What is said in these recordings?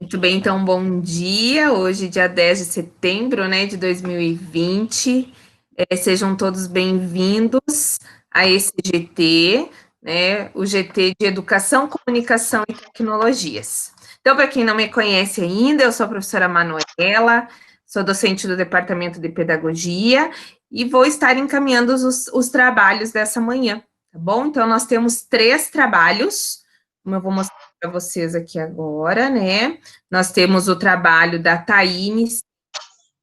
Muito bem, então, bom dia. Hoje, dia 10 de setembro, né, de 2020. Sejam todos bem-vindos a esse GT, né, o GT de Educação, Comunicação e Tecnologias. Então, para quem não me conhece ainda, eu sou a professora Manuela, sou docente do Departamento de Pedagogia e vou estar encaminhando os trabalhos dessa manhã, tá bom? Então, nós temos 3 trabalhos, como eu vou mostrar para vocês aqui agora, né? Nós temos o trabalho da Taine,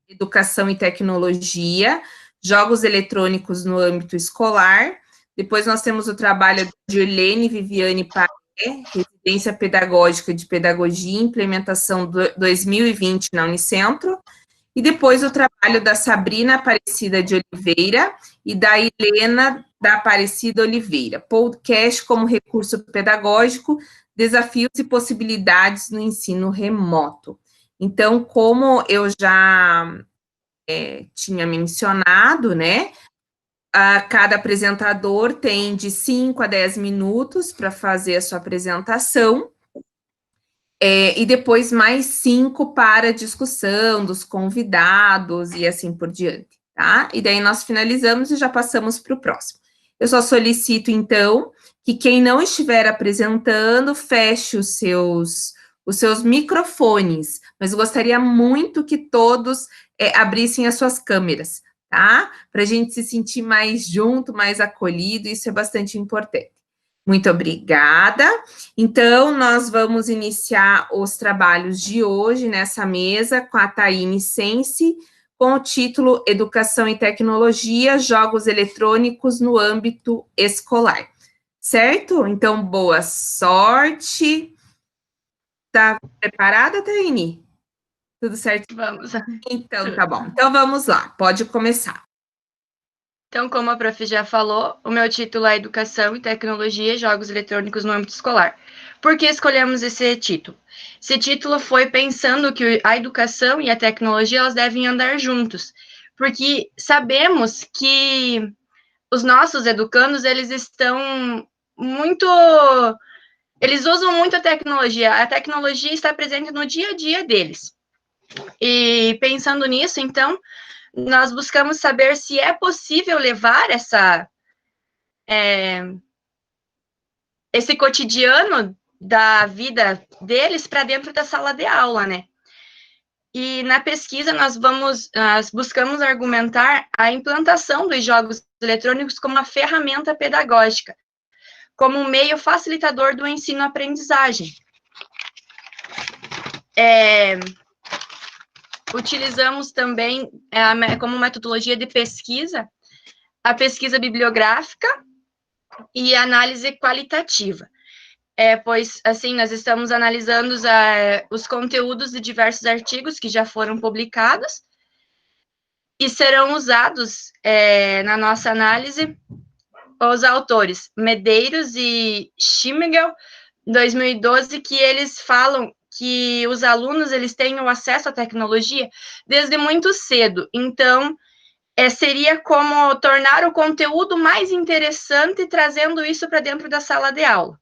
Educação e Tecnologia, Jogos Eletrônicos no âmbito escolar. Depois nós temos o trabalho de Irlene Viviane Paré, Residência Pedagógica de Pedagogia e Implementação 2020 na Unicentro. E depois o trabalho da Sabrina Aparecida de Oliveira e da Helena da Aparecida Oliveira, podcast como recurso pedagógico, desafios e possibilidades no ensino remoto. Então, como eu já tinha mencionado, né, cada apresentador tem de 5 a 10 minutos para fazer a sua apresentação, e depois mais 5 para discussão dos convidados e assim por diante, tá? E daí nós finalizamos e já passamos para o próximo. Eu só solicito, então, que quem não estiver apresentando, feche os seus microfones, mas eu gostaria muito que todos abrissem as suas câmeras, tá? Para a gente se sentir mais junto, mais acolhido, isso é bastante importante. Muito obrigada. Então, nós vamos iniciar os trabalhos de hoje nessa mesa com a Taine Sense, com o título Educação e Tecnologia, Jogos Eletrônicos no âmbito escolar. Certo? Então, boa sorte. Tá preparada, Taine? Tudo certo? Vamos. Então, tá bom. Então, vamos lá. Pode começar. Então, como a prof já falou, o meu título é Educação e Tecnologia, Jogos Eletrônicos no âmbito escolar. Por que escolhemos esse título? Esse título foi pensando que a educação e a tecnologia elas devem andar juntos, porque sabemos que os nossos educandos eles estão muito, eles usam muito a tecnologia está presente no dia a dia deles. E pensando nisso, então, nós buscamos saber se é possível levar esse cotidiano da vida deles para dentro da sala de aula, né? E na pesquisa nós buscamos argumentar a implantação dos jogos eletrônicos como uma ferramenta pedagógica, como um meio facilitador do ensino-aprendizagem. Utilizamos também, como metodologia de pesquisa, a pesquisa bibliográfica e análise qualitativa. Pois, assim, nós estamos analisando os conteúdos de diversos artigos que já foram publicados e serão usados na nossa análise os autores Medeiros e Schimigel, 2012, que eles falam que os alunos eles têm o acesso à tecnologia desde muito cedo. Então, seria como tornar o conteúdo mais interessante, trazendo isso para dentro da sala de aula.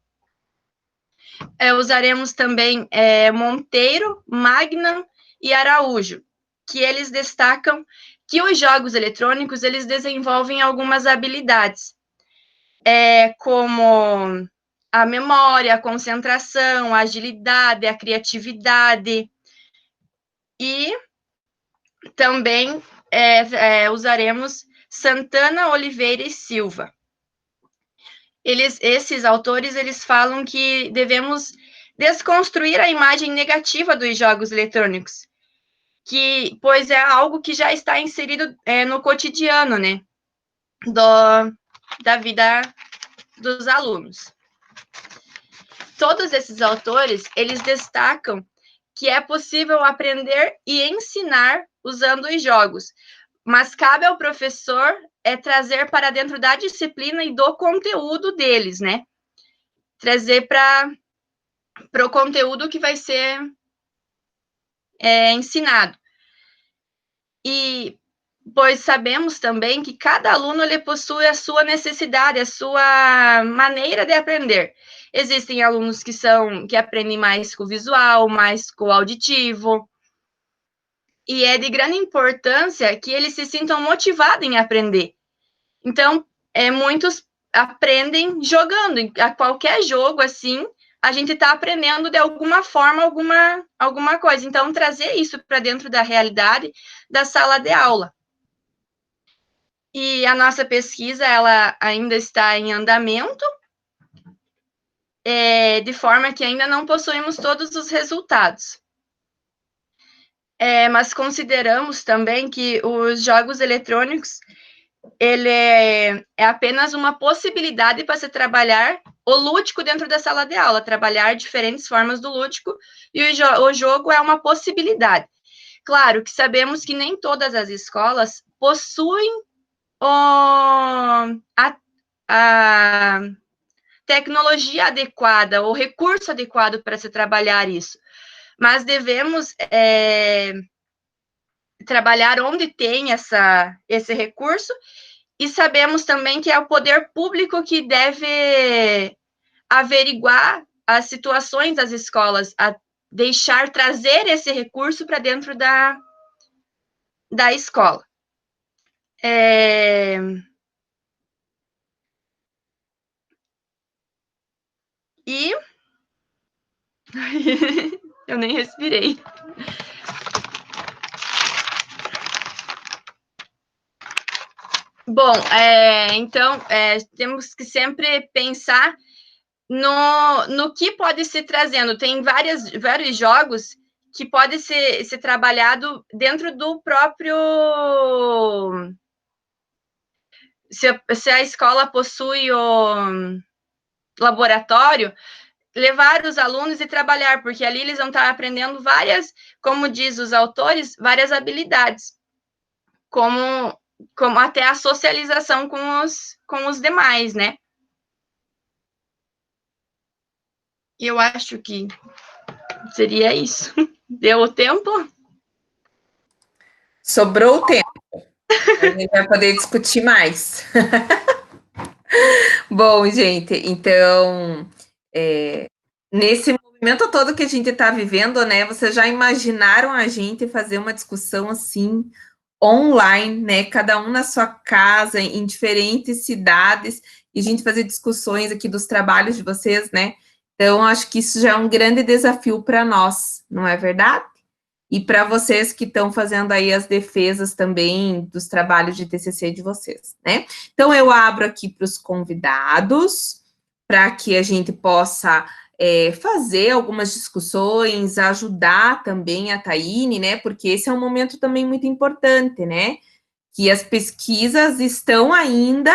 Usaremos também Monteiro, Magnan e Araújo, que eles destacam que os jogos eletrônicos eles desenvolvem algumas habilidades, como a memória, a concentração, a agilidade, a criatividade, e também usaremos Santana, Oliveira e Silva. Esses autores, eles falam que devemos desconstruir a imagem negativa dos jogos eletrônicos, pois é algo que já está inserido no cotidiano, né, da vida dos alunos. Todos esses autores, eles destacam que é possível aprender e ensinar usando os jogos, mas cabe ao professor trazer para dentro da disciplina e do conteúdo deles, né? Trazer para o conteúdo que vai ser ensinado. E, pois sabemos também que cada aluno ele possui a sua necessidade, a sua maneira de aprender. Existem alunos que aprendem mais com o visual, mais com o auditivo. E é de grande importância que eles se sintam motivados em aprender. Então, muitos aprendem jogando. A qualquer jogo, assim, a gente está aprendendo de alguma forma, alguma coisa. Então, trazer isso para dentro da realidade da sala de aula. E a nossa pesquisa, ela ainda está em andamento, de forma que ainda não possuímos todos os resultados. Mas consideramos também que os jogos eletrônicos, ele é apenas uma possibilidade para se trabalhar o lúdico dentro da sala de aula, trabalhar diferentes formas do lúdico, e o jogo é uma possibilidade. Claro que sabemos que nem todas as escolas possuem a tecnologia adequada, o recurso adequado para se trabalhar isso. Mas devemos trabalhar onde tem esse recurso, e sabemos também que é o poder público que deve averiguar as situações das escolas, a trazer esse recurso para dentro da escola. E eu nem respirei. Bom, então, temos que sempre pensar no que pode ser trazendo. Tem vários jogos que pode ser trabalhado dentro do próprio... Se a escola possui o laboratório, levar os alunos e trabalhar, porque ali eles vão estar aprendendo várias, como diz os autores, várias habilidades, como até a socialização com os demais, né? E eu acho que seria isso. Deu o tempo? Sobrou o tempo. A gente vai poder discutir mais. Bom, gente, então, nesse momento todo que a gente está vivendo, né, vocês já imaginaram a gente fazer uma discussão assim, online, né, cada um na sua casa, em diferentes cidades, e a gente fazer discussões aqui dos trabalhos de vocês, né? Então, acho que isso já é um grande desafio para nós, não é verdade? E para vocês que estão fazendo aí as defesas também dos trabalhos de TCC de vocês, né? Então, eu abro aqui para os convidados, para que a gente possa fazer algumas discussões, ajudar também a Taine, né? Porque esse é um momento também muito importante, né? Que as pesquisas estão ainda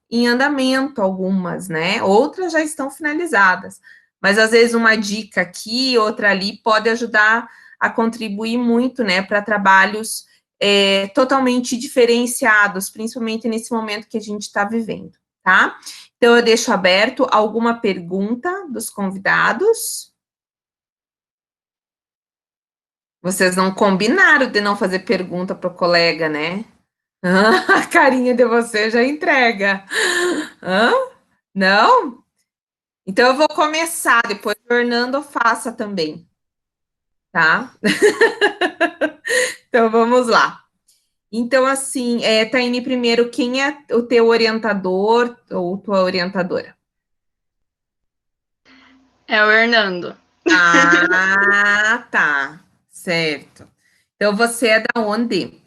em andamento, algumas, né? Outras já estão finalizadas. Mas, às vezes, uma dica aqui, outra ali, pode ajudar a contribuir muito, né, para trabalhos totalmente diferenciados, principalmente nesse momento que a gente está vivendo, tá? Então, eu deixo aberto alguma pergunta dos convidados. Vocês não combinaram de não fazer pergunta para o colega, né? A carinha de você já entrega. Não? Então, eu vou começar, depois o Fernando faça também, tá? Então, vamos lá. Então, assim, Taine, primeiro, quem é o teu orientador ou tua orientadora? É o Hernando. Ah, tá. Certo. Então, você é da onde?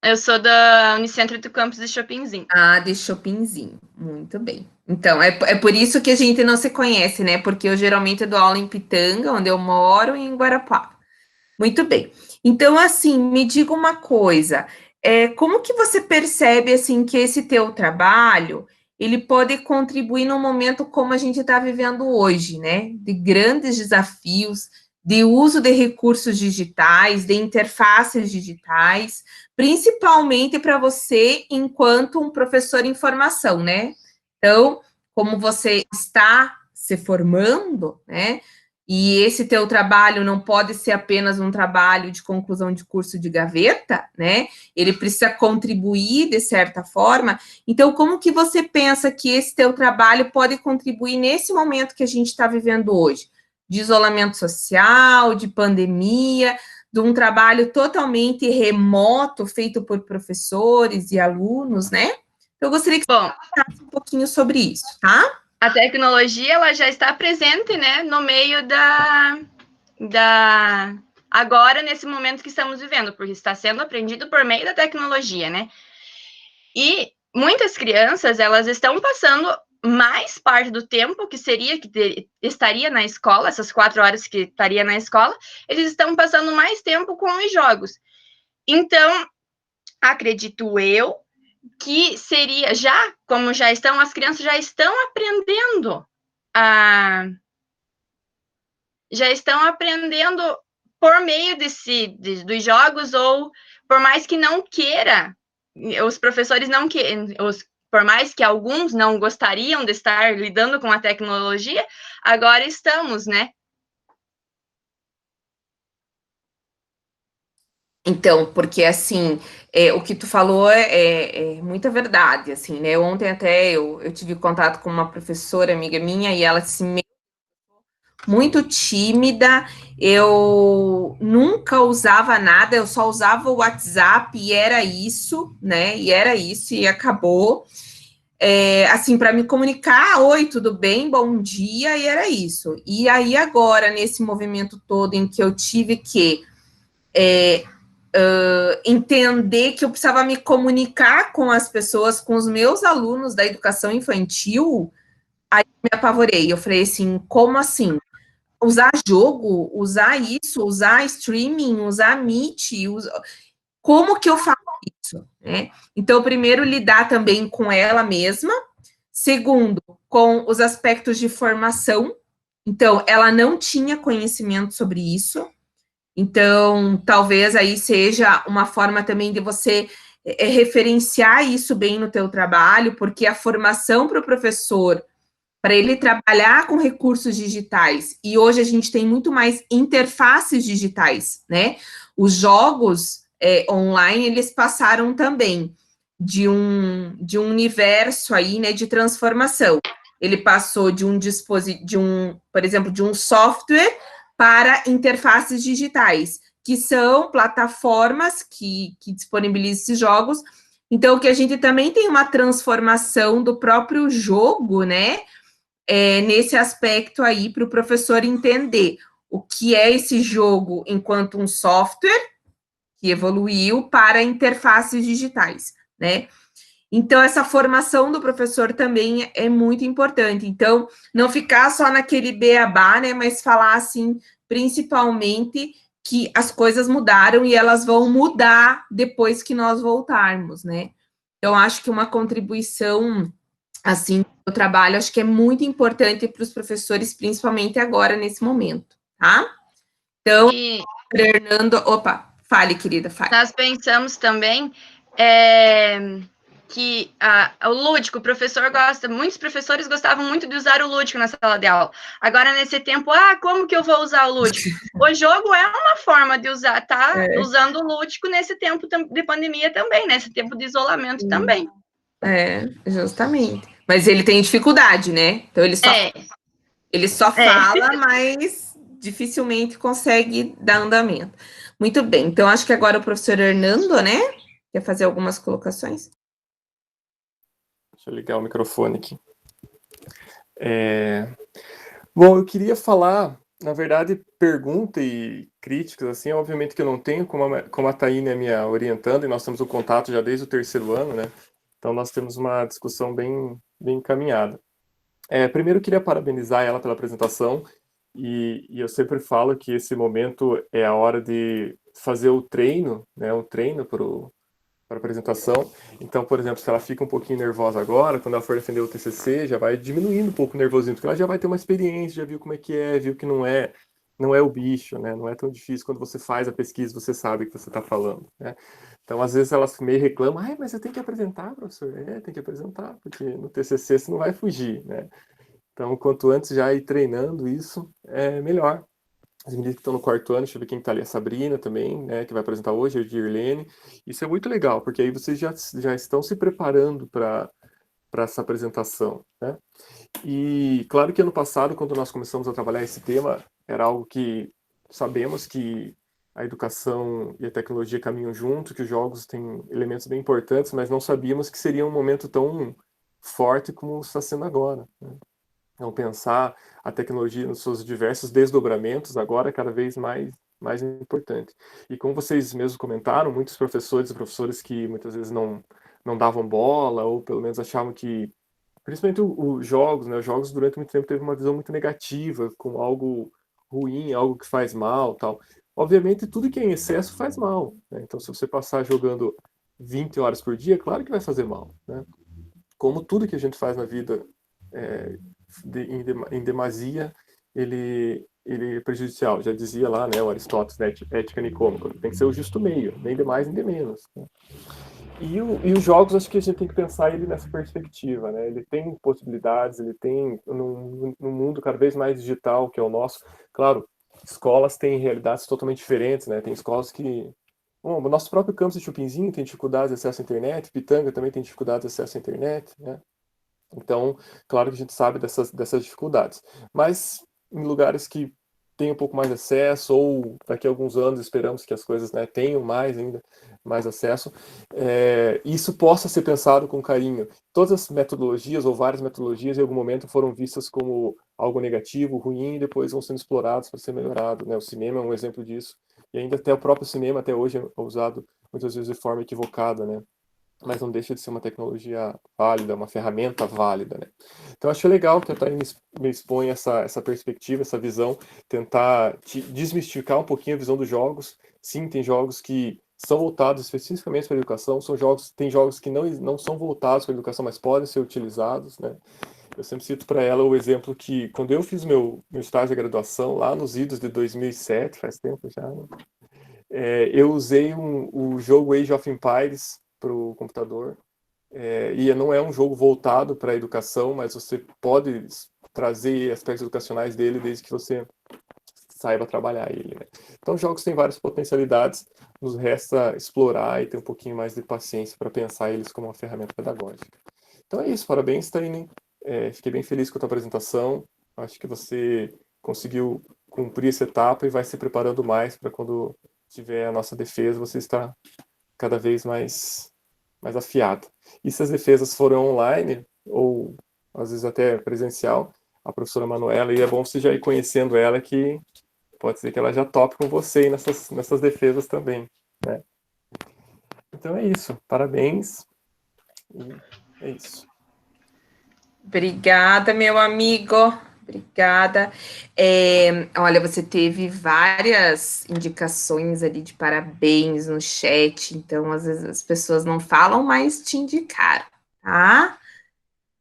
Eu sou da Unicentro do Campus de Chopinzinho. Ah, de Chopinzinho. Muito bem. Então, é por isso que a gente não se conhece, né? Porque eu geralmente dou aula em Pitanga, onde eu moro, e em Guarapá. Muito bem. Então, assim, me diga uma coisa. Como que você percebe, assim, que esse teu trabalho, ele pode contribuir num momento como a gente está vivendo hoje, né? De grandes desafios, de uso de recursos digitais, de interfaces digitais, principalmente para você, enquanto um professor em formação, né? Então, como você está se formando, né? e esse teu trabalho não pode ser apenas um trabalho de conclusão de curso de gaveta, né? Ele precisa contribuir de certa forma. Então, como que você pensa que esse teu trabalho pode contribuir nesse momento que a gente está vivendo hoje? De isolamento social, de pandemia, de um trabalho totalmente remoto, feito por professores e alunos, né? Eu gostaria que você falasse um pouquinho sobre isso, tá? A tecnologia, ela já está presente, né, no meio agora, nesse momento que estamos vivendo, porque está sendo aprendido por meio da tecnologia, né? E muitas crianças, elas estão passando mais parte do tempo que estaria na escola, essas 4 horas que estaria na escola, eles estão passando mais tempo com os jogos. Então, acredito eu que seria, como já estão, as crianças já estão aprendendo por meio dos jogos, ou por mais que não queira, os professores não queiram, por mais que alguns não gostariam de estar lidando com a tecnologia, agora estamos, né? Então, porque assim, o que tu falou é muita verdade, assim, né? Ontem até eu tive contato com uma professora, amiga minha, e ela se muito tímida, eu nunca usava nada, eu só usava o WhatsApp e era isso, né? E era isso, e acabou. Assim, para me comunicar, oi, tudo bem, bom dia, e era isso. E aí, agora, nesse movimento todo em que eu tive que entender que eu precisava me comunicar com as pessoas, com os meus alunos da educação infantil, aí me apavorei. Eu falei assim, como assim? Usar jogo, usar isso, usar streaming, usar Meet, como que eu faço isso, né? Então, primeiro, lidar também com ela mesma. Segundo, com os aspectos de formação. Então, ela não tinha conhecimento sobre isso. Então, talvez aí seja uma forma também de você referenciar isso bem no teu trabalho, porque a formação para o professor, para ele trabalhar com recursos digitais, e hoje a gente tem muito mais interfaces digitais, né? Os jogos online, eles passaram também de um universo aí, né, de transformação. Ele passou de um dispositivo, por exemplo, de um software para interfaces digitais, que são plataformas que disponibilizam esses jogos. Então, que a gente também tem uma transformação do próprio jogo, né? Nesse aspecto aí, para o professor entender o que é esse jogo enquanto um software que evoluiu para interfaces digitais, né? Então, essa formação do professor também é muito importante. Então, não ficar só naquele beabá, né? Mas falar, assim, principalmente que as coisas mudaram e elas vão mudar depois que nós voltarmos, né? Então, acho que uma contribuição, assim, do trabalho, acho que é muito importante para os professores, principalmente agora, nesse momento, tá? Então, E Fernando, opa, fale, querida, fale. nós pensamos também que o lúdico, o professor gosta, muitos professores gostavam muito de usar o lúdico na sala de aula. Agora, nesse tempo, como que eu vou usar o lúdico? O jogo é uma forma de usar, tá? Usando o lúdico nesse tempo de pandemia também, nesse tempo de isolamento também. Justamente. Mas ele tem dificuldade, né? Então ele só fala, mas dificilmente consegue dar andamento. Muito bem. Então, acho que agora o professor Hernando, né? Quer fazer algumas colocações? Deixa eu ligar o microfone aqui. Bom, eu queria falar, na verdade, pergunta e críticas, assim, obviamente que eu não tenho, como a Taíne é minha orientanda, e nós temos o contato já desde o 3º ano, né? Então, nós temos uma discussão bem encaminhada. Primeiro, eu queria parabenizar ela pela apresentação, e eu sempre falo que esse momento é a hora de fazer o treino, né? O treino para apresentação. Então, por exemplo, se ela fica um pouquinho nervosa agora, quando ela for defender o TCC, já vai diminuindo um pouco o nervosismo, porque ela já vai ter uma experiência, já viu como é que é, viu que não é o bicho, né? Não é tão difícil quando você faz a pesquisa, você sabe o que você está falando, né? Então, às vezes elas meio reclamam, mas você tem que apresentar, professor. Tem que apresentar, porque no TCC você não vai fugir, né? Então, quanto antes já ir treinando isso, melhor. As meninas que estão no quarto ano, deixa eu ver quem está ali, a Sabrina também, né, que vai apresentar hoje, a Dirlene. Isso é muito legal, porque aí vocês já estão se preparando para essa apresentação, né? E claro que ano passado, quando nós começamos a trabalhar esse tema, era algo que sabemos que a educação e a tecnologia caminham junto, que os jogos têm elementos bem importantes, mas não sabíamos que seria um momento tão forte como está sendo agora, né? Então, pensar a tecnologia nos seus diversos desdobramentos agora é cada vez mais importante. E como vocês mesmos comentaram, muitos professores e professores que muitas vezes não davam bola, ou pelo menos achavam que, principalmente os jogos, né? Os jogos durante muito tempo teve uma visão muito negativa, como algo ruim, algo que faz mal, tal. Obviamente, tudo que é em excesso faz mal, né? Então, se você passar jogando 20 horas por dia, claro que vai fazer mal, né? Como tudo que a gente faz na vida é, em demasia, ele é prejudicial. Já dizia lá, né, o Aristóteles, né, ética nicômaca, tem que ser o justo meio, nem de mais nem de menos, né? E os jogos, acho que a gente tem que pensar ele nessa perspectiva, né? Ele tem possibilidades, ele tem, num mundo cada vez mais digital, que é o nosso, claro, escolas têm realidades totalmente diferentes, né? Tem escolas que... Bom, o nosso próprio campus de Chupinzinho tem dificuldades de acesso à internet, Pitanga também tem dificuldades de acesso à internet, né? Então, claro que a gente sabe dessas dificuldades. Mas em lugares que tem um pouco mais de acesso, ou daqui a alguns anos esperamos que as coisas, né, tenham mais acesso, isso possa ser pensado com carinho. Todas as metodologias, ou várias metodologias, em algum momento foram vistas como algo negativo, ruim, e depois vão sendo explorados para ser melhorado, né? O cinema é um exemplo disso. E ainda até o próprio cinema, até hoje, é usado muitas vezes de forma equivocada, né? Mas não deixa de ser uma tecnologia válida, uma ferramenta válida, né? Então, acho legal que a Thaís me expõe essa perspectiva, essa visão, tentar desmistificar um pouquinho a visão dos jogos. Sim, tem jogos que são voltados especificamente para a educação, tem jogos que não são voltados para a educação, mas podem ser utilizados, né? Eu sempre cito para ela o exemplo que, quando eu fiz meu estágio de graduação, lá nos idos de 2007, faz tempo já, né? Eu usei o jogo Age of Empires para o computador, e não é um jogo voltado para a educação, mas você pode trazer aspectos educacionais dele desde que você saiba trabalhar ele, né? Então, os jogos têm várias potencialidades, nos resta explorar e ter um pouquinho mais de paciência para pensar eles como uma ferramenta pedagógica. Então é isso, parabéns, Taine. Fiquei bem feliz com a tua apresentação. Acho que você conseguiu cumprir essa etapa e vai se preparando mais para quando tiver a nossa defesa, você está cada vez mais afiado. E se as defesas forem online, ou às vezes até presencial, a professora Manuela, e é bom você já ir conhecendo ela, que pode ser que ela já tope com você aí nessas defesas também, né? Então é isso, parabéns, e é isso. Obrigada, meu amigo. Obrigada. Olha, você teve várias indicações ali de parabéns no chat, então às vezes as pessoas não falam, mas te indicaram, tá?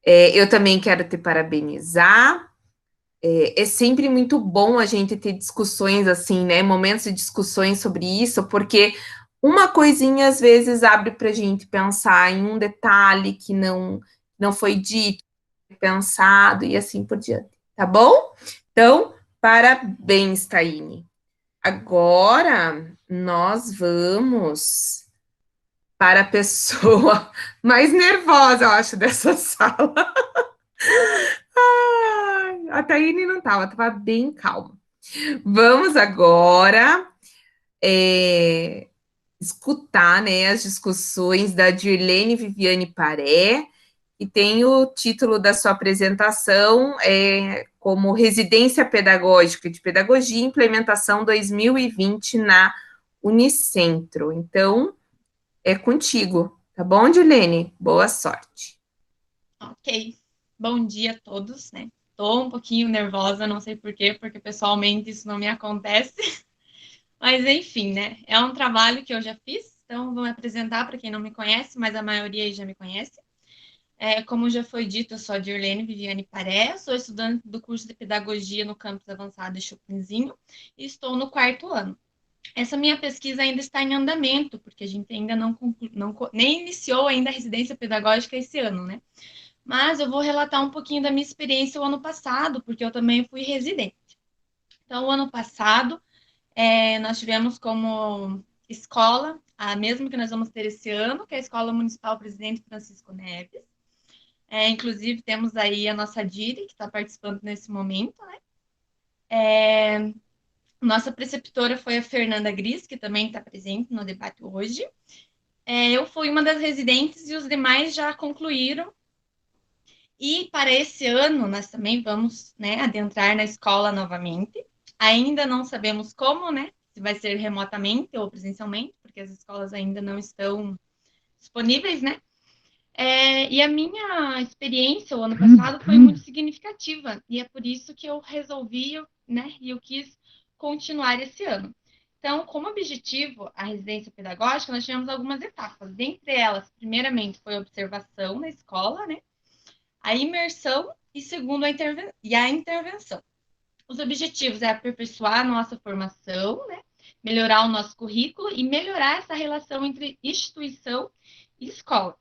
Eu também quero te parabenizar. É sempre muito bom a gente ter discussões assim, né? Momentos de discussões sobre isso, porque uma coisinha às vezes abre para a gente pensar em um detalhe que não foi dito, pensado e assim por diante, tá bom? Então, parabéns, Taine. Agora nós vamos para a pessoa mais nervosa, eu acho, dessa sala. A Taine não estava bem calma. Vamos agora escutar, né, as discussões da Dirlene Viviane Paré, e tem o título da sua apresentação como Residência Pedagógica de Pedagogia e Implementação 2020 na Unicentro. Então, é contigo, tá bom, Dirlene? Boa sorte. Ok. Bom dia a todos, né? Tô um pouquinho nervosa, não sei por quê, porque pessoalmente isso não me acontece. Mas enfim, né? É um trabalho que eu já fiz, então vou me apresentar para quem não me conhece, mas a maioria aí já me conhece. Como já foi dito, eu sou a Dirlene Viviane Paré, sou estudante do curso de Pedagogia no Campus Avançado de Chupinzinho e estou no 4º ano. Essa minha pesquisa ainda está em andamento, porque a gente ainda nem iniciou ainda a residência pedagógica esse ano, né? Mas eu vou relatar um pouquinho da minha experiência o ano passado, porque eu também fui residente. Então, o ano passado, nós tivemos como escola a mesma que nós vamos ter esse ano, que é a Escola Municipal Presidente Francisco Neves. Inclusive, temos aí a nossa Diri, que está participando nesse momento, né? Nossa preceptora foi a Fernanda Gris, que também está presente no debate hoje. Eu fui uma das residentes e os demais já concluíram. E para esse ano, nós também vamos, né, adentrar na escola novamente. Ainda não sabemos como, né? Se vai ser remotamente ou presencialmente, porque as escolas ainda não estão disponíveis, né? E a minha experiência o ano passado foi muito significativa, e é por isso que eu resolvi, né, e eu quis continuar esse ano. Então, como objetivo, a residência pedagógica, nós tivemos algumas etapas. Dentre elas, primeiramente, foi a observação na escola, né, a imersão e, segundo, a intervenção. Os objetivos é aperfeiçoar a nossa formação, né, melhorar o nosso currículo e melhorar essa relação entre instituição e escola.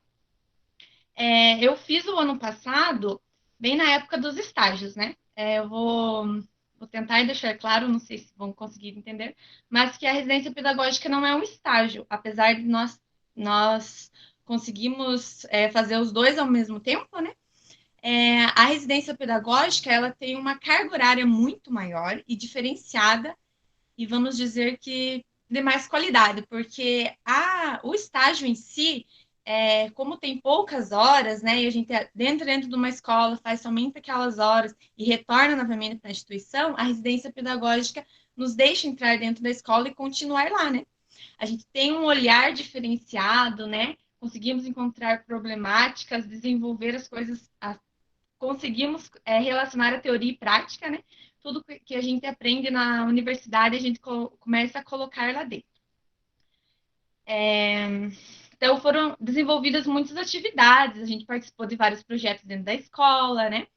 Eu fiz o ano passado, bem na época dos estágios, né? Eu vou tentar deixar claro, não sei se vão conseguir entender, mas que a residência pedagógica não é um estágio, apesar de nós conseguimos fazer os dois ao mesmo tempo, né? A residência pedagógica, ela tem uma carga horária muito maior e diferenciada, e vamos dizer que de mais qualidade, porque o estágio em si, como tem poucas horas, né, e a gente dentro de uma escola faz somente aquelas horas e retorna novamente para a instituição, a residência pedagógica nos deixa entrar dentro da escola e continuar lá, né? A gente tem um olhar diferenciado, né? Conseguimos encontrar problemáticas, desenvolver as coisas, conseguimos relacionar a teoria e prática, né? Tudo que a gente aprende na universidade, a gente começa a colocar lá dentro. Então, foram desenvolvidas muitas atividades, a gente participou de vários projetos dentro da escola, né?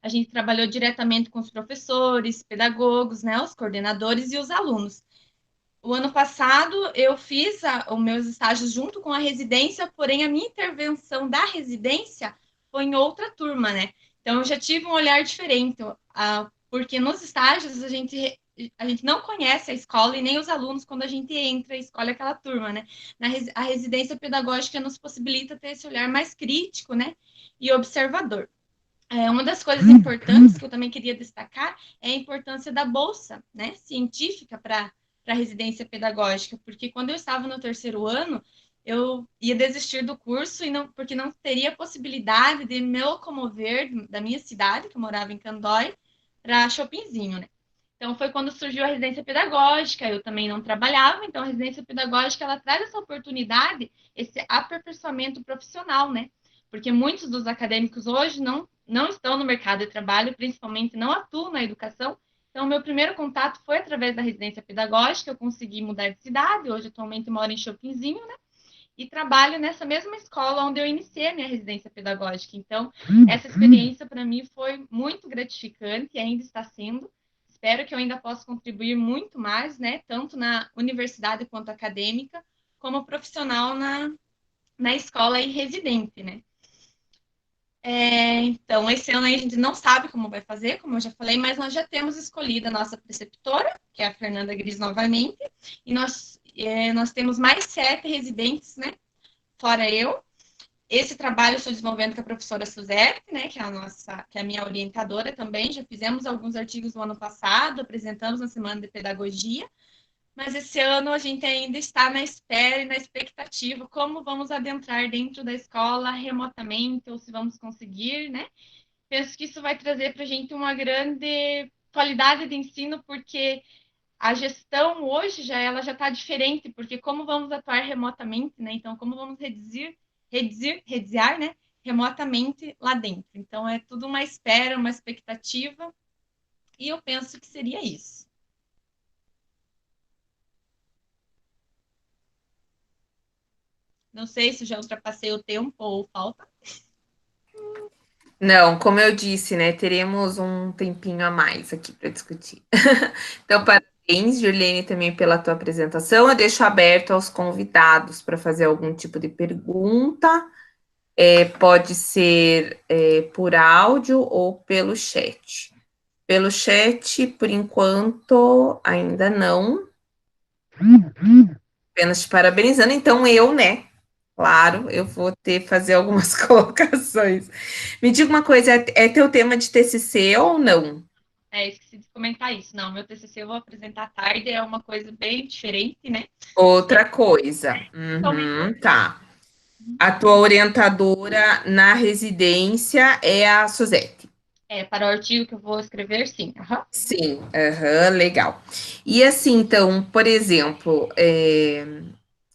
A gente trabalhou diretamente com os professores, pedagogos, né? Os coordenadores e os alunos. O ano passado, eu fiz os meus estágios junto com a residência, porém, a minha intervenção da residência foi em outra turma, né? Então, eu já tive um olhar diferente, porque nos estágios a gente não conhece a escola e nem os alunos quando a gente entra e escolhe aquela turma, né? A residência pedagógica nos possibilita ter esse olhar mais crítico, né? E observador. Uma das coisas importantes que eu também queria destacar é a importância da bolsa, né? Científica para a residência pedagógica, porque quando eu estava no terceiro ano, eu ia desistir do curso porque não teria possibilidade de me locomover da minha cidade, que eu morava em Candói, para Chopinzinho, né? Então, foi quando surgiu a residência pedagógica, eu também não trabalhava, então a residência pedagógica, ela traz essa oportunidade, esse aperfeiçoamento profissional, né? Porque muitos dos acadêmicos hoje não estão no mercado de trabalho, principalmente não atuam na educação. Então, meu primeiro contato foi através da residência pedagógica, eu consegui mudar de cidade, hoje atualmente moro em Chopinzinho, né? E trabalho nessa mesma escola onde eu iniciei a minha residência pedagógica. Então, essa experiência para mim foi muito gratificante e ainda está sendo. Espero que eu ainda possa contribuir muito mais, né? Tanto na universidade quanto acadêmica, como profissional na escola e residente, né? Então, esse ano a gente não sabe como vai fazer, como eu já falei, mas nós já temos escolhido a nossa preceptora, que é a Fernanda Gris novamente, e nós temos mais 7 residentes, né, fora eu. Esse trabalho eu estou desenvolvendo com a professora Suzette, né, que é a minha orientadora também, já fizemos alguns artigos no ano passado, apresentamos na Semana de Pedagogia, mas esse ano a gente ainda está na espera e na expectativa como vamos adentrar dentro da escola remotamente, ou se vamos conseguir, né? Penso que isso vai trazer para a gente uma grande qualidade de ensino, porque a gestão hoje ela já está diferente, porque como vamos atuar remotamente, né? Então, como vamos rediziar, né? Remotamente lá dentro. Então, é tudo uma espera, uma expectativa, e eu penso que seria isso. Não sei se já ultrapassei o tempo ou falta. Não, como eu disse, né, teremos um tempinho a mais aqui para discutir. Então, parabéns, Juliane, também pela tua apresentação. Eu deixo aberto aos convidados para fazer algum tipo de pergunta. Pode ser por áudio ou pelo chat. Pelo chat, por enquanto, ainda não. Apenas te parabenizando. Então, eu, né? Claro, eu vou fazer algumas colocações. Me diga uma coisa, é teu tema de TCC ou não? Esqueci de comentar isso. Não, meu TCC eu vou apresentar à tarde, é uma coisa bem diferente, né? Outra coisa. Tá. A tua orientadora na residência é a Suzete. Para o artigo que eu vou escrever, sim. Uhum. Sim, legal. E assim, então, por exemplo,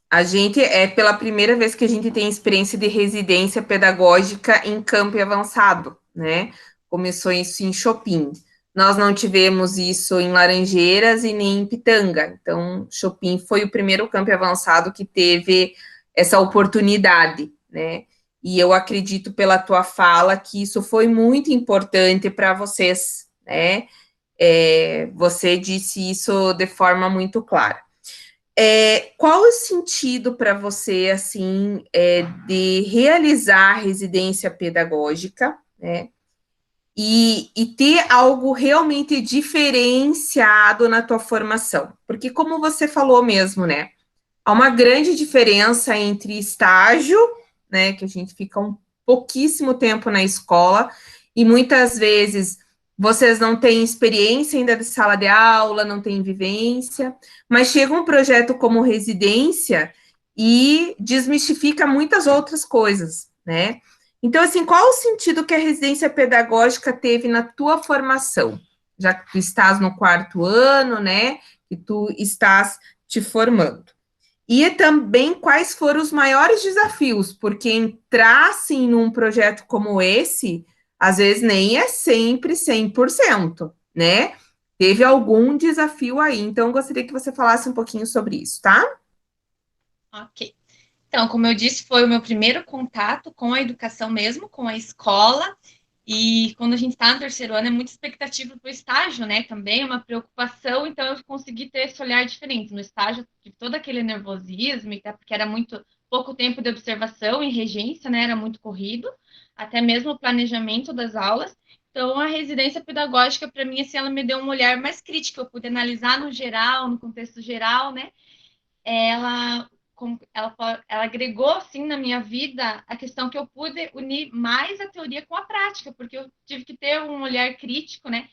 a gente pela primeira vez que a gente tem experiência de residência pedagógica em campo e avançado, né? Começou isso em Chopin. Nós não tivemos isso em Laranjeiras e nem em Pitanga. Então, Chopin foi o primeiro campo e avançado que teve essa oportunidade, né? E eu acredito pela tua fala que isso foi muito importante para vocês, né? Você disse isso de forma muito clara. Qual o sentido para você, assim, de realizar a residência pedagógica, né? E ter algo realmente diferenciado na tua formação? Porque, como você falou mesmo, né? Há uma grande diferença entre estágio, né? Que a gente fica um pouquíssimo tempo na escola, e muitas vezes vocês não têm experiência ainda de sala de aula, não têm vivência, mas chega um projeto como residência e desmistifica muitas outras coisas, né? Então, assim, qual o sentido que a residência pedagógica teve na tua formação? Já que tu estás no 4º ano, né? Que tu estás te formando. E também quais foram os maiores desafios, porque entrar assim num projeto como esse, às vezes nem é sempre 100%, né? Teve algum desafio aí, então eu gostaria que você falasse um pouquinho sobre isso, tá? Ok. Então, como eu disse, foi o meu primeiro contato com a educação mesmo, com a escola. E quando a gente está no 3º ano, é muita expectativa para o estágio, né? Também é uma preocupação, então eu consegui ter esse olhar diferente. No estágio, tive todo aquele nervosismo, porque era muito pouco tempo de observação e regência, né? Era muito corrido, até mesmo o planejamento das aulas. Então, a residência pedagógica, para mim, assim, ela me deu um olhar mais crítico, eu pude analisar no geral, no contexto geral, né? ela, ela agregou assim na minha vida a questão que eu pude unir mais a teoria com a prática, porque eu tive que ter um olhar crítico, né?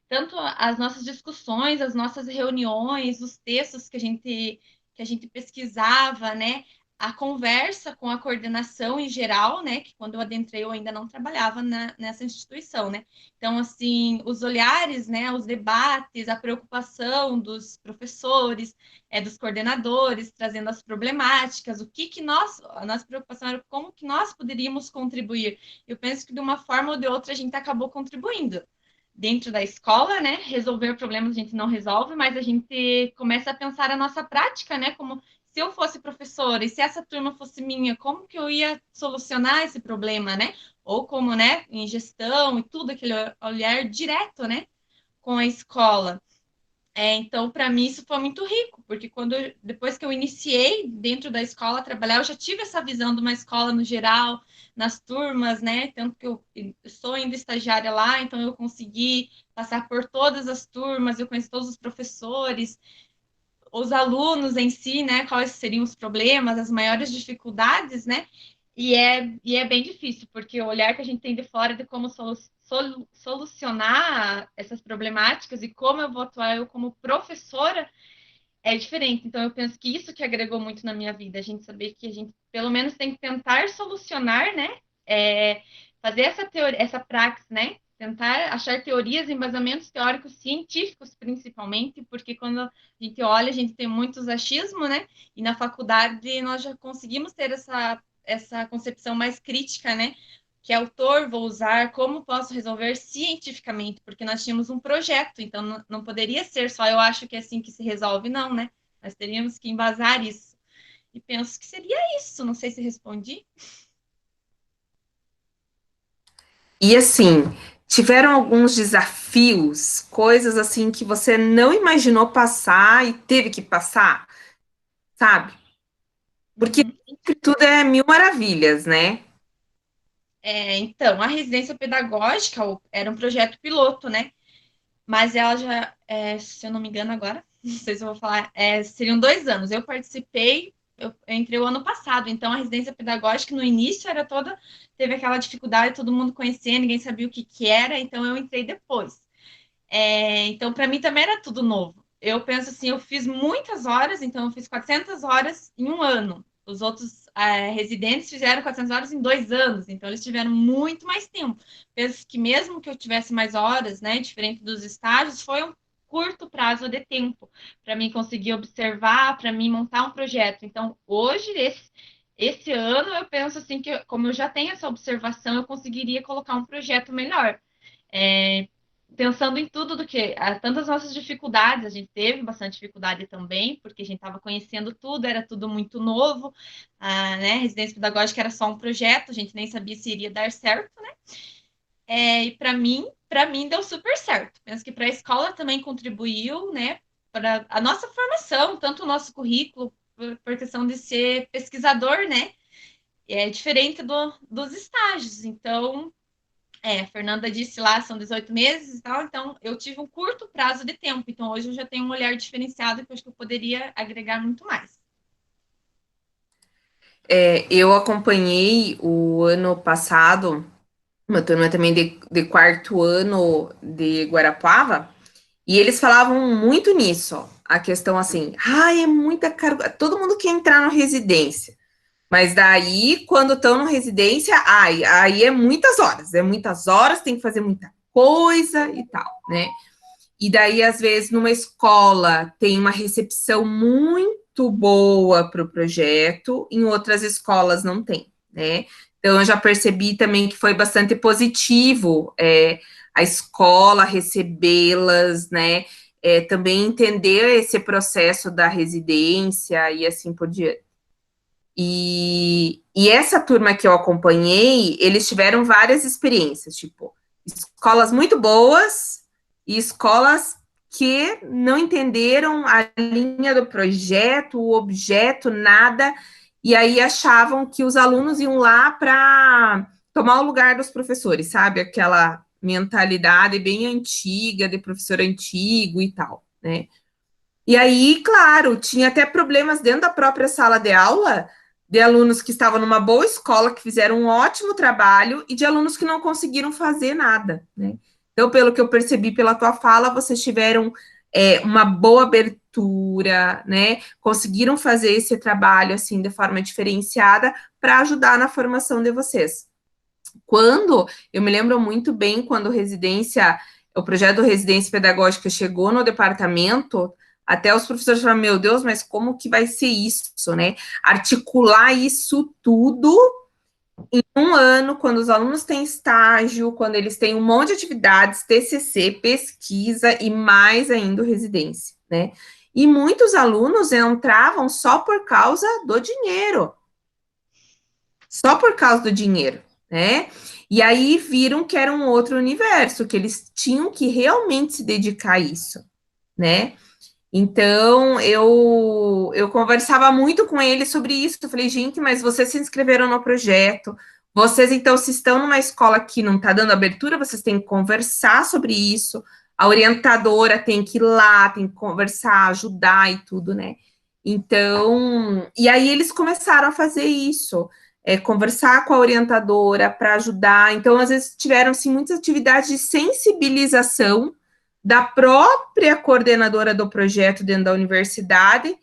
Tanto as nossas discussões, as nossas reuniões, os textos que a gente pesquisava, né? A conversa com a coordenação em geral, né? Que quando eu adentrei eu ainda não trabalhava nessa instituição, né? Então, assim, os olhares, né? Os debates, a preocupação dos professores, dos coordenadores, trazendo as problemáticas, a nossa preocupação era como que nós poderíamos contribuir. Eu penso que de uma forma ou de outra a gente acabou contribuindo dentro da escola, né? Resolver problemas a gente não resolve, mas a gente começa a pensar a nossa prática, né? Como se eu fosse professora e se essa turma fosse minha, como que eu ia solucionar esse problema, né? Ou como, né, em gestão e tudo, aquele olhar direto, né, com a escola. Então, para mim, isso foi muito rico, porque depois que eu iniciei dentro da escola a trabalhar, eu já tive essa visão de uma escola no geral, nas turmas, né? Tanto que eu sou ainda estagiária lá, então eu consegui passar por todas as turmas, eu conheço todos os professores, os alunos em si, né? Quais seriam os problemas, as maiores dificuldades, né? E é bem difícil, porque o olhar que a gente tem de fora de como solucionar essas problemáticas e como eu vou atuar eu como professora é diferente. Então, eu penso que isso que agregou muito na minha vida, a gente saber que a gente, pelo menos, tem que tentar solucionar, né? Fazer essa teoria, essa praxis, né? Tentar achar teorias, embasamentos teóricos científicos, principalmente, porque quando a gente olha, a gente tem muitos achismos, né? E na faculdade nós já conseguimos ter essa concepção mais crítica, né? Que autor vou usar, como posso resolver cientificamente, porque nós tínhamos um projeto, então não poderia ser só eu acho que é assim que se resolve, não, né? Nós teríamos que embasar isso. E penso que seria isso, não sei se respondi. E assim, tiveram alguns desafios, coisas assim que você não imaginou passar e teve que passar, sabe? Porque Uhum. tudo é mil maravilhas, né? Então, a residência pedagógica era um projeto piloto, né? mas ela já, se eu não me engano agora, não sei se eu vou falar, seriam 2 anos. Eu participei, eu entrei o ano passado, então a residência pedagógica no início era toda, teve aquela dificuldade, todo mundo conhecia, ninguém sabia o que era, então eu entrei depois. Então, para mim também era tudo novo. Eu penso assim, eu fiz muitas horas, então eu fiz 400 horas em um ano. Os outros residentes fizeram 400 horas em 2 anos, então eles tiveram muito mais tempo. Penso que mesmo que eu tivesse mais horas, né, diferente dos estágios, foi um curto prazo de tempo para mim conseguir observar, para mim montar um projeto. Então, hoje, esse ano, eu penso assim que, como eu já tenho essa observação, eu conseguiria colocar um projeto melhor. Pensando em tudo do que tantas nossas dificuldades, a gente teve bastante dificuldade também, porque a gente estava conhecendo tudo, era tudo muito novo, né? Residência pedagógica era só um projeto, a gente nem sabia se iria dar certo, né? E para mim deu super certo. Penso que para a escola também contribuiu, né? Para a nossa formação, tanto o nosso currículo, por questão de ser pesquisador, né? É diferente dos estágios. Então, a Fernanda disse lá, são 18 meses e tal, então eu tive um curto prazo de tempo, então hoje eu já tenho um olhar diferenciado que eu acho que eu poderia agregar muito mais. Eu acompanhei o ano passado, uma turma também de quarto ano de Guarapuava, e eles falavam muito nisso, ó, a questão assim, é muita carga, todo mundo quer entrar na residência, mas daí, quando estão na residência, aí é muitas horas, tem que fazer muita coisa e tal, né? E daí, às vezes, numa escola tem uma recepção muito boa para o projeto, em outras escolas não tem, né? Então, eu já percebi também que foi bastante positivo a escola recebê-las, né? Também entender esse processo da residência e assim por diante. E essa turma que eu acompanhei, eles tiveram várias experiências, tipo, escolas muito boas e escolas que não entenderam a linha do projeto, o objeto, nada, e aí achavam que os alunos iam lá para tomar o lugar dos professores, sabe? Aquela mentalidade bem antiga, de professor antigo e tal, né? E aí, claro, tinha até problemas dentro da própria sala de aula, de alunos que estavam numa boa escola, que fizeram um ótimo trabalho, e de alunos que não conseguiram fazer nada, né? Então, pelo que eu percebi pela tua fala, vocês tiveram uma boa abertura, né? Conseguiram fazer esse trabalho, assim, de forma diferenciada, para ajudar na formação de vocês. Eu me lembro muito bem quando o projeto de residência pedagógica chegou no departamento, até os professores falaram, meu Deus, mas como que vai ser isso, né? Articular isso tudo em um ano, quando os alunos têm estágio, quando eles têm um monte de atividades, TCC, pesquisa e mais ainda residência, né? E muitos alunos entravam só por causa do dinheiro. Só por causa do dinheiro, né? E aí viram que era um outro universo, que eles tinham que realmente se dedicar a isso, né? Então, eu conversava muito com eles sobre isso. Eu falei, gente, mas vocês se inscreveram no projeto. Vocês, então, se estão numa escola que não está dando abertura, vocês têm que conversar sobre isso. A orientadora tem que ir lá, tem que conversar, ajudar e tudo, né? Então, e aí eles começaram a fazer isso. Conversar com a orientadora para ajudar. Então, às vezes, tiveram, assim, muitas atividades de sensibilização da própria coordenadora do projeto dentro da universidade,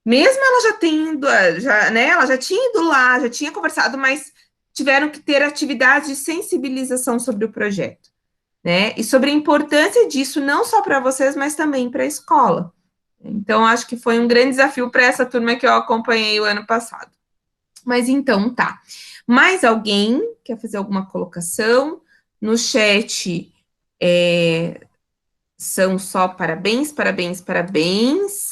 mesmo ela já tendo, né, ela já tinha ido lá, já tinha conversado, mas tiveram que ter atividades de sensibilização sobre o projeto, né, e sobre a importância disso, não só para vocês, mas também para a escola. Então, acho que foi um grande desafio para essa turma que eu acompanhei o ano passado. Mas então, tá. Mais alguém quer fazer alguma colocação? No chat, são só parabéns, parabéns, parabéns.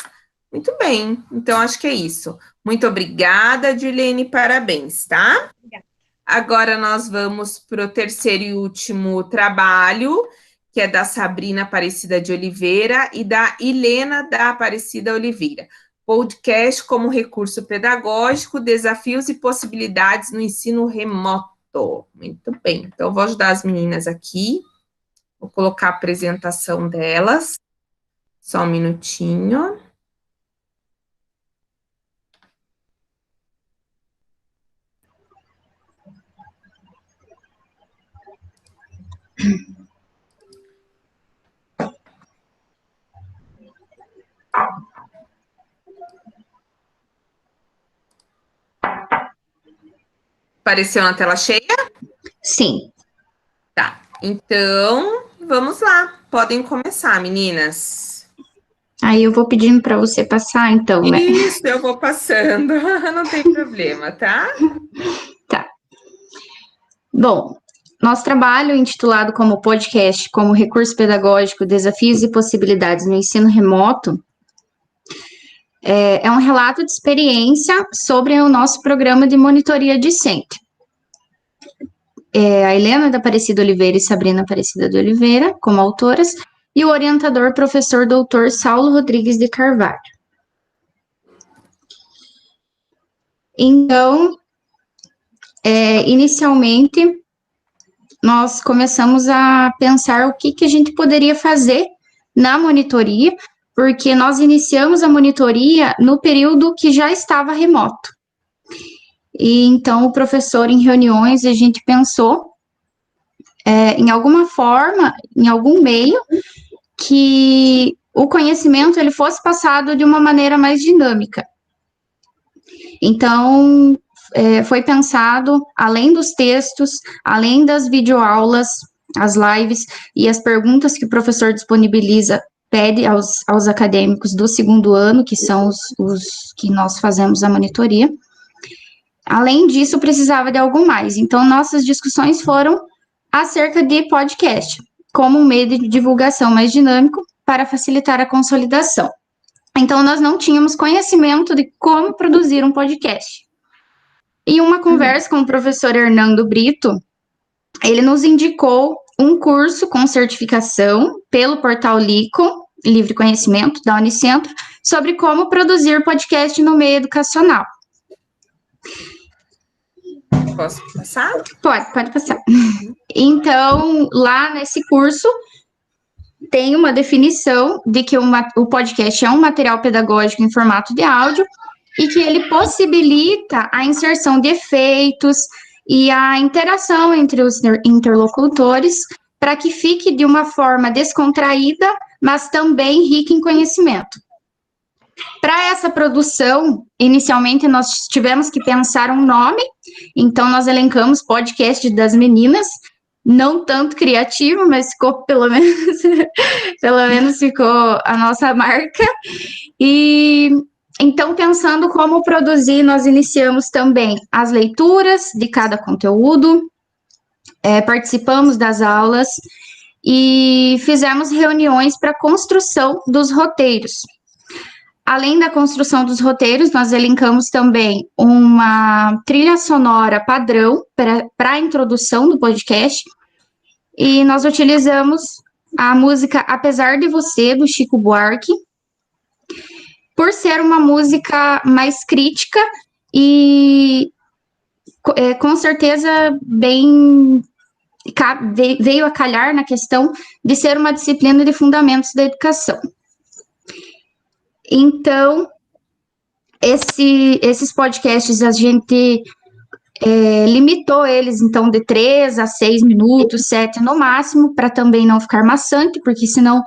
Muito bem, então acho que é isso. Muito obrigada, Dirlene, parabéns, tá? Obrigada. Agora nós vamos para o terceiro e último trabalho, que é da Sabrina Aparecida de Oliveira e da Helena da Aparecida Oliveira. Podcast como recurso pedagógico, desafios e possibilidades no ensino remoto. Muito bem, então vou ajudar as meninas aqui. Vou colocar a apresentação delas. Só um minutinho. Apareceu na tela cheia? Sim. Tá. Então, vamos lá. Podem começar, meninas. Aí eu vou pedindo para você passar, então, né? Isso, eu vou passando. Não tem problema, tá? Tá. Bom, nosso trabalho, intitulado como podcast, como recurso pedagógico, desafios e possibilidades no ensino remoto, é um relato de experiência sobre o nosso programa de monitoria discente. A Helena da Aparecida Oliveira e Sabrina Aparecida de Oliveira, como autoras, e o orientador professor doutor Saulo Rodrigues de Carvalho. Então, inicialmente, nós começamos a pensar o que a gente poderia fazer na monitoria, porque nós iniciamos a monitoria no período que já estava remoto. E então, o professor, em reuniões, a gente pensou em alguma forma, em algum meio, que o conhecimento ele fosse passado de uma maneira mais dinâmica. Então, foi pensado, além dos textos, além das videoaulas, as lives e as perguntas que o professor disponibiliza, pede aos acadêmicos do segundo ano, que são os que nós fazemos a monitoria. Além disso, precisava de algo mais. Então, nossas discussões foram acerca de podcast, como um meio de divulgação mais dinâmico para facilitar a consolidação. Então, nós não tínhamos conhecimento de como produzir um podcast. E uma conversa com o professor Hernando Brito, ele nos indicou um curso com certificação pelo portal LICO, Livre Conhecimento, da Unicentro, sobre como produzir podcast no meio educacional. Posso passar? Pode passar. Então, lá nesse curso, tem uma definição de que o podcast é um material pedagógico em formato de áudio e que ele possibilita a inserção de efeitos e a interação entre os interlocutores para que fique de uma forma descontraída, mas também rica em conhecimento. Para essa produção, inicialmente nós tivemos que pensar um nome, então nós elencamos podcast das meninas, não tanto criativo, mas ficou pelo menos ficou a nossa marca. E então, pensando como produzir, nós iniciamos também as leituras de cada conteúdo, participamos das aulas e fizemos reuniões para a construção dos roteiros. Além da construção dos roteiros, nós elencamos também uma trilha sonora padrão para a introdução do podcast, e nós utilizamos a música Apesar de Você, do Chico Buarque, por ser uma música mais crítica e, com certeza, veio a calhar na questão de ser uma disciplina de fundamentos da educação. Então, esses podcasts, a gente limitou eles, então, de 3 a 6 minutos, 7 no máximo, para também não ficar maçante, porque senão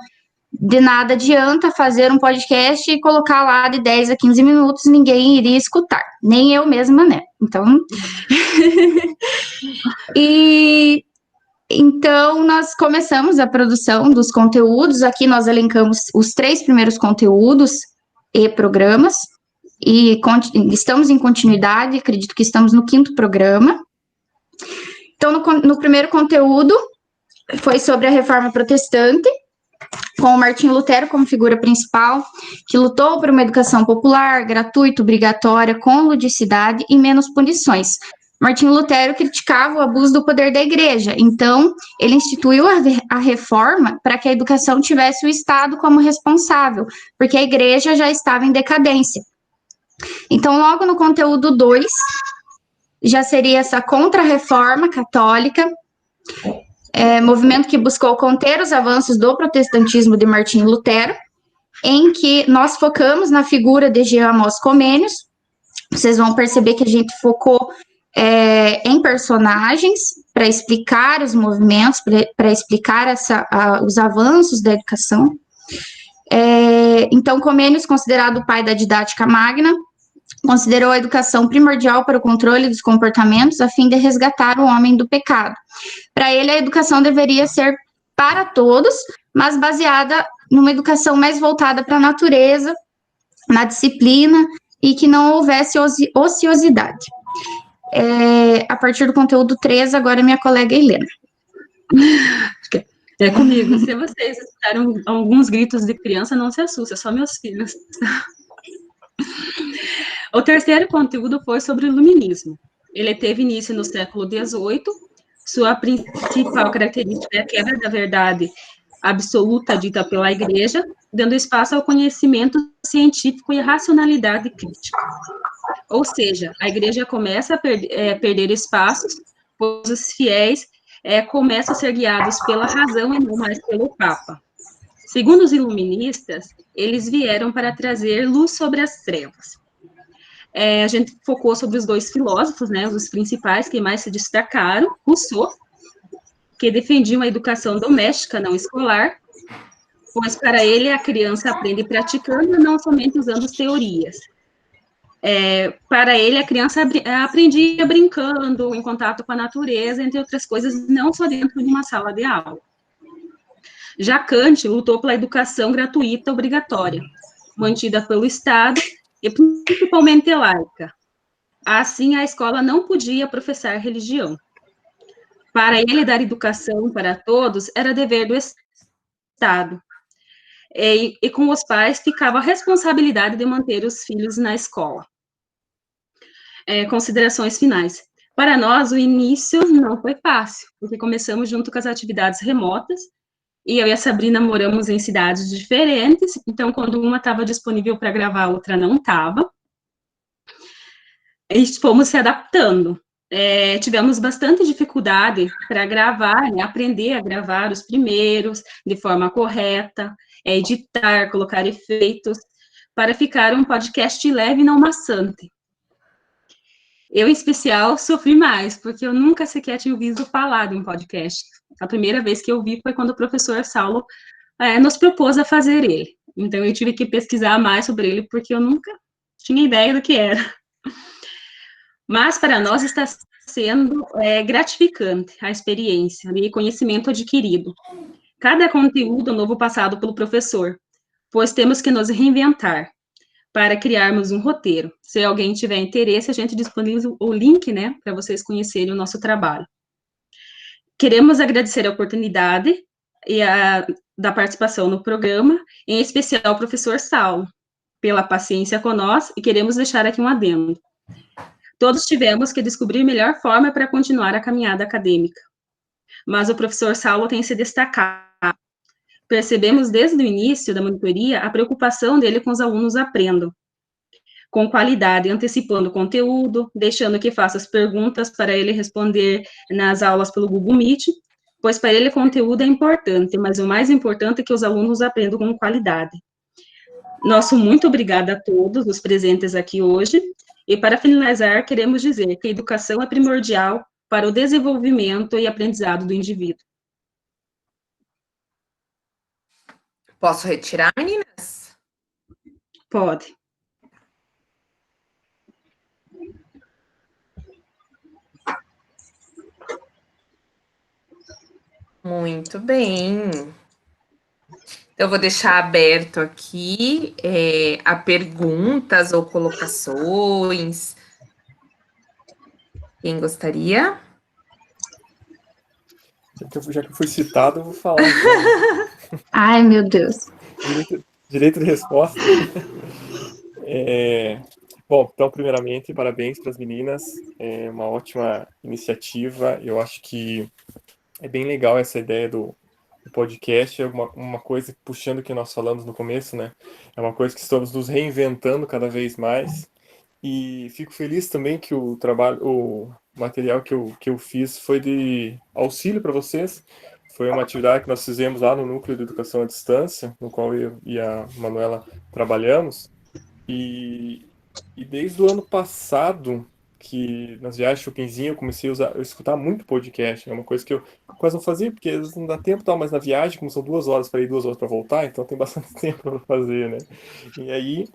de nada adianta fazer um podcast e colocar lá de 10 a 15 minutos, ninguém iria escutar, nem eu mesma, né? Então, então, nós começamos a produção dos conteúdos. Aqui nós elencamos os 3 primeiros conteúdos e programas, e estamos em continuidade, acredito que estamos no 5º programa. Então, no primeiro conteúdo, foi sobre a Reforma Protestante, com o Martinho Lutero como figura principal, que lutou por uma educação popular, gratuita, obrigatória, com ludicidade e menos punições. Martinho Lutero criticava o abuso do poder da igreja, então ele instituiu a reforma para que a educação tivesse o Estado como responsável, porque a igreja já estava em decadência. Então, logo no conteúdo 2, já seria essa contra-reforma católica, movimento que buscou conter os avanços do protestantismo de Martinho Lutero, em que nós focamos na figura de Jean Amos Comênios. Vocês vão perceber que a gente focou em personagens para explicar os movimentos, para explicar os avanços da educação. Então, Comênios, considerado o pai da didática magna, considerou a educação primordial para o controle dos comportamentos a fim de resgatar o homem do pecado. Para ele, a educação deveria ser para todos, mas baseada numa educação mais voltada para a natureza, na disciplina, e que não houvesse ociosidade. A partir do conteúdo 3, agora minha colega Helena. É comigo. Se vocês escutaram alguns gritos de criança, não se assustem, é só meus filhos. O terceiro conteúdo foi sobre o iluminismo. Ele teve início no século XVIII. Sua principal característica é a quebra da verdade absoluta dita pela Igreja, dando espaço ao conhecimento científico e racionalidade crítica. Ou seja, a Igreja começa a perder espaços, pois os fiéis começam a ser guiados pela razão e não mais pelo Papa. Segundo os iluministas, eles vieram para trazer luz sobre as trevas. A gente focou sobre os dois filósofos, né, os principais que mais se destacaram, Rousseau, que defendia uma educação doméstica, não escolar, pois para ele a criança aprende praticando, não somente usando as teorias. Para ele, a criança aprendia brincando, em contato com a natureza, entre outras coisas, não só dentro de uma sala de aula. Já Kant lutou pela educação gratuita obrigatória, mantida pelo Estado e principalmente laica. Assim, a escola não podia professar religião. Para ele, dar educação para todos era dever do Estado. E com os pais ficava a responsabilidade de manter os filhos na escola. Considerações finais. Para nós, o início não foi fácil, porque começamos junto com as atividades remotas, e eu e a Sabrina moramos em cidades diferentes, então quando uma estava disponível para gravar, a outra não estava. E fomos se adaptando. Tivemos bastante dificuldade para gravar, né, aprender a gravar os primeiros, de forma correta, editar, colocar efeitos, para ficar um podcast leve e não maçante. Eu, em especial, sofri mais, porque eu nunca sequer tinha ouvido falar de um podcast. A primeira vez que eu vi foi quando o professor Saulo nos propôs a fazer ele. Então, eu tive que pesquisar mais sobre ele, porque eu nunca tinha ideia do que era. Mas, para nós, está sendo gratificante a experiência e conhecimento adquirido. Cada conteúdo novo passado pelo professor, pois temos que nos reinventar para criarmos um roteiro. Se alguém tiver interesse, a gente disponibiliza o link, né, para vocês conhecerem o nosso trabalho. Queremos agradecer a oportunidade da participação no programa, em especial ao professor Saulo, pela paciência com nós, e queremos deixar aqui um adendo. Todos tivemos que descobrir a melhor forma para continuar a caminhada acadêmica. Mas o professor Saulo tem se destacado. Percebemos desde o início da monitoria a preocupação dele com os alunos aprendam, com qualidade, antecipando o conteúdo, deixando que faça as perguntas para ele responder nas aulas pelo Google Meet, pois para ele o conteúdo é importante, mas o mais importante é que os alunos aprendam com qualidade. Nosso muito obrigada a todos os presentes aqui hoje. E, para finalizar, queremos dizer que a educação é primordial para o desenvolvimento e aprendizado do indivíduo. Posso retirar, meninas? Pode. Muito bem. Eu vou deixar aberto aqui a perguntas ou colocações. Quem gostaria? Já que eu fui citado, eu vou falar. Então. Ai, meu Deus. Direito de resposta. Bom, então, primeiramente, parabéns para as meninas. É uma ótima iniciativa. Eu acho que é bem legal essa ideia do podcast. É uma coisa, puxando o que nós falamos no começo, né? É uma coisa que estamos nos reinventando cada vez mais. E fico feliz também que o material que eu fiz foi de auxílio para vocês. Foi uma atividade que nós fizemos lá no Núcleo de Educação à Distância, no qual eu e a Manuela trabalhamos. E desde o ano passado, que nas viagens Chopinzinho eu comecei a escutar muito podcast. É uma coisa que eu quase não fazia, porque às vezes não dá tempo e tal, mas na viagem, como são 2 horas para ir, 2 horas para voltar, então tem bastante tempo para fazer, né? E aí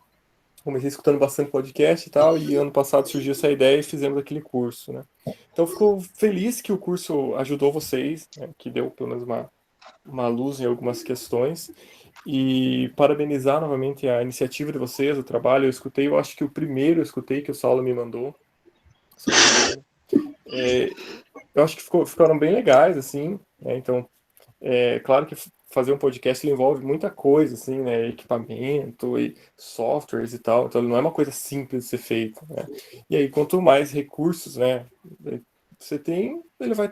comecei escutando bastante podcast e tal, e ano passado surgiu essa ideia e fizemos aquele curso, né? Então fico feliz que o curso ajudou vocês, né? Que deu pelo menos uma luz em algumas questões, e parabenizar novamente a iniciativa de vocês, o trabalho. Eu acho que o primeiro eu escutei que o Saulo me mandou, se eu não me engano. Eu acho que ficaram bem legais, assim, né? Então, claro que fazer um podcast envolve muita coisa, assim, né? Equipamento e softwares e tal. Então, não é uma coisa simples de ser feita, né? E aí, quanto mais recursos, né, você tem, ele vai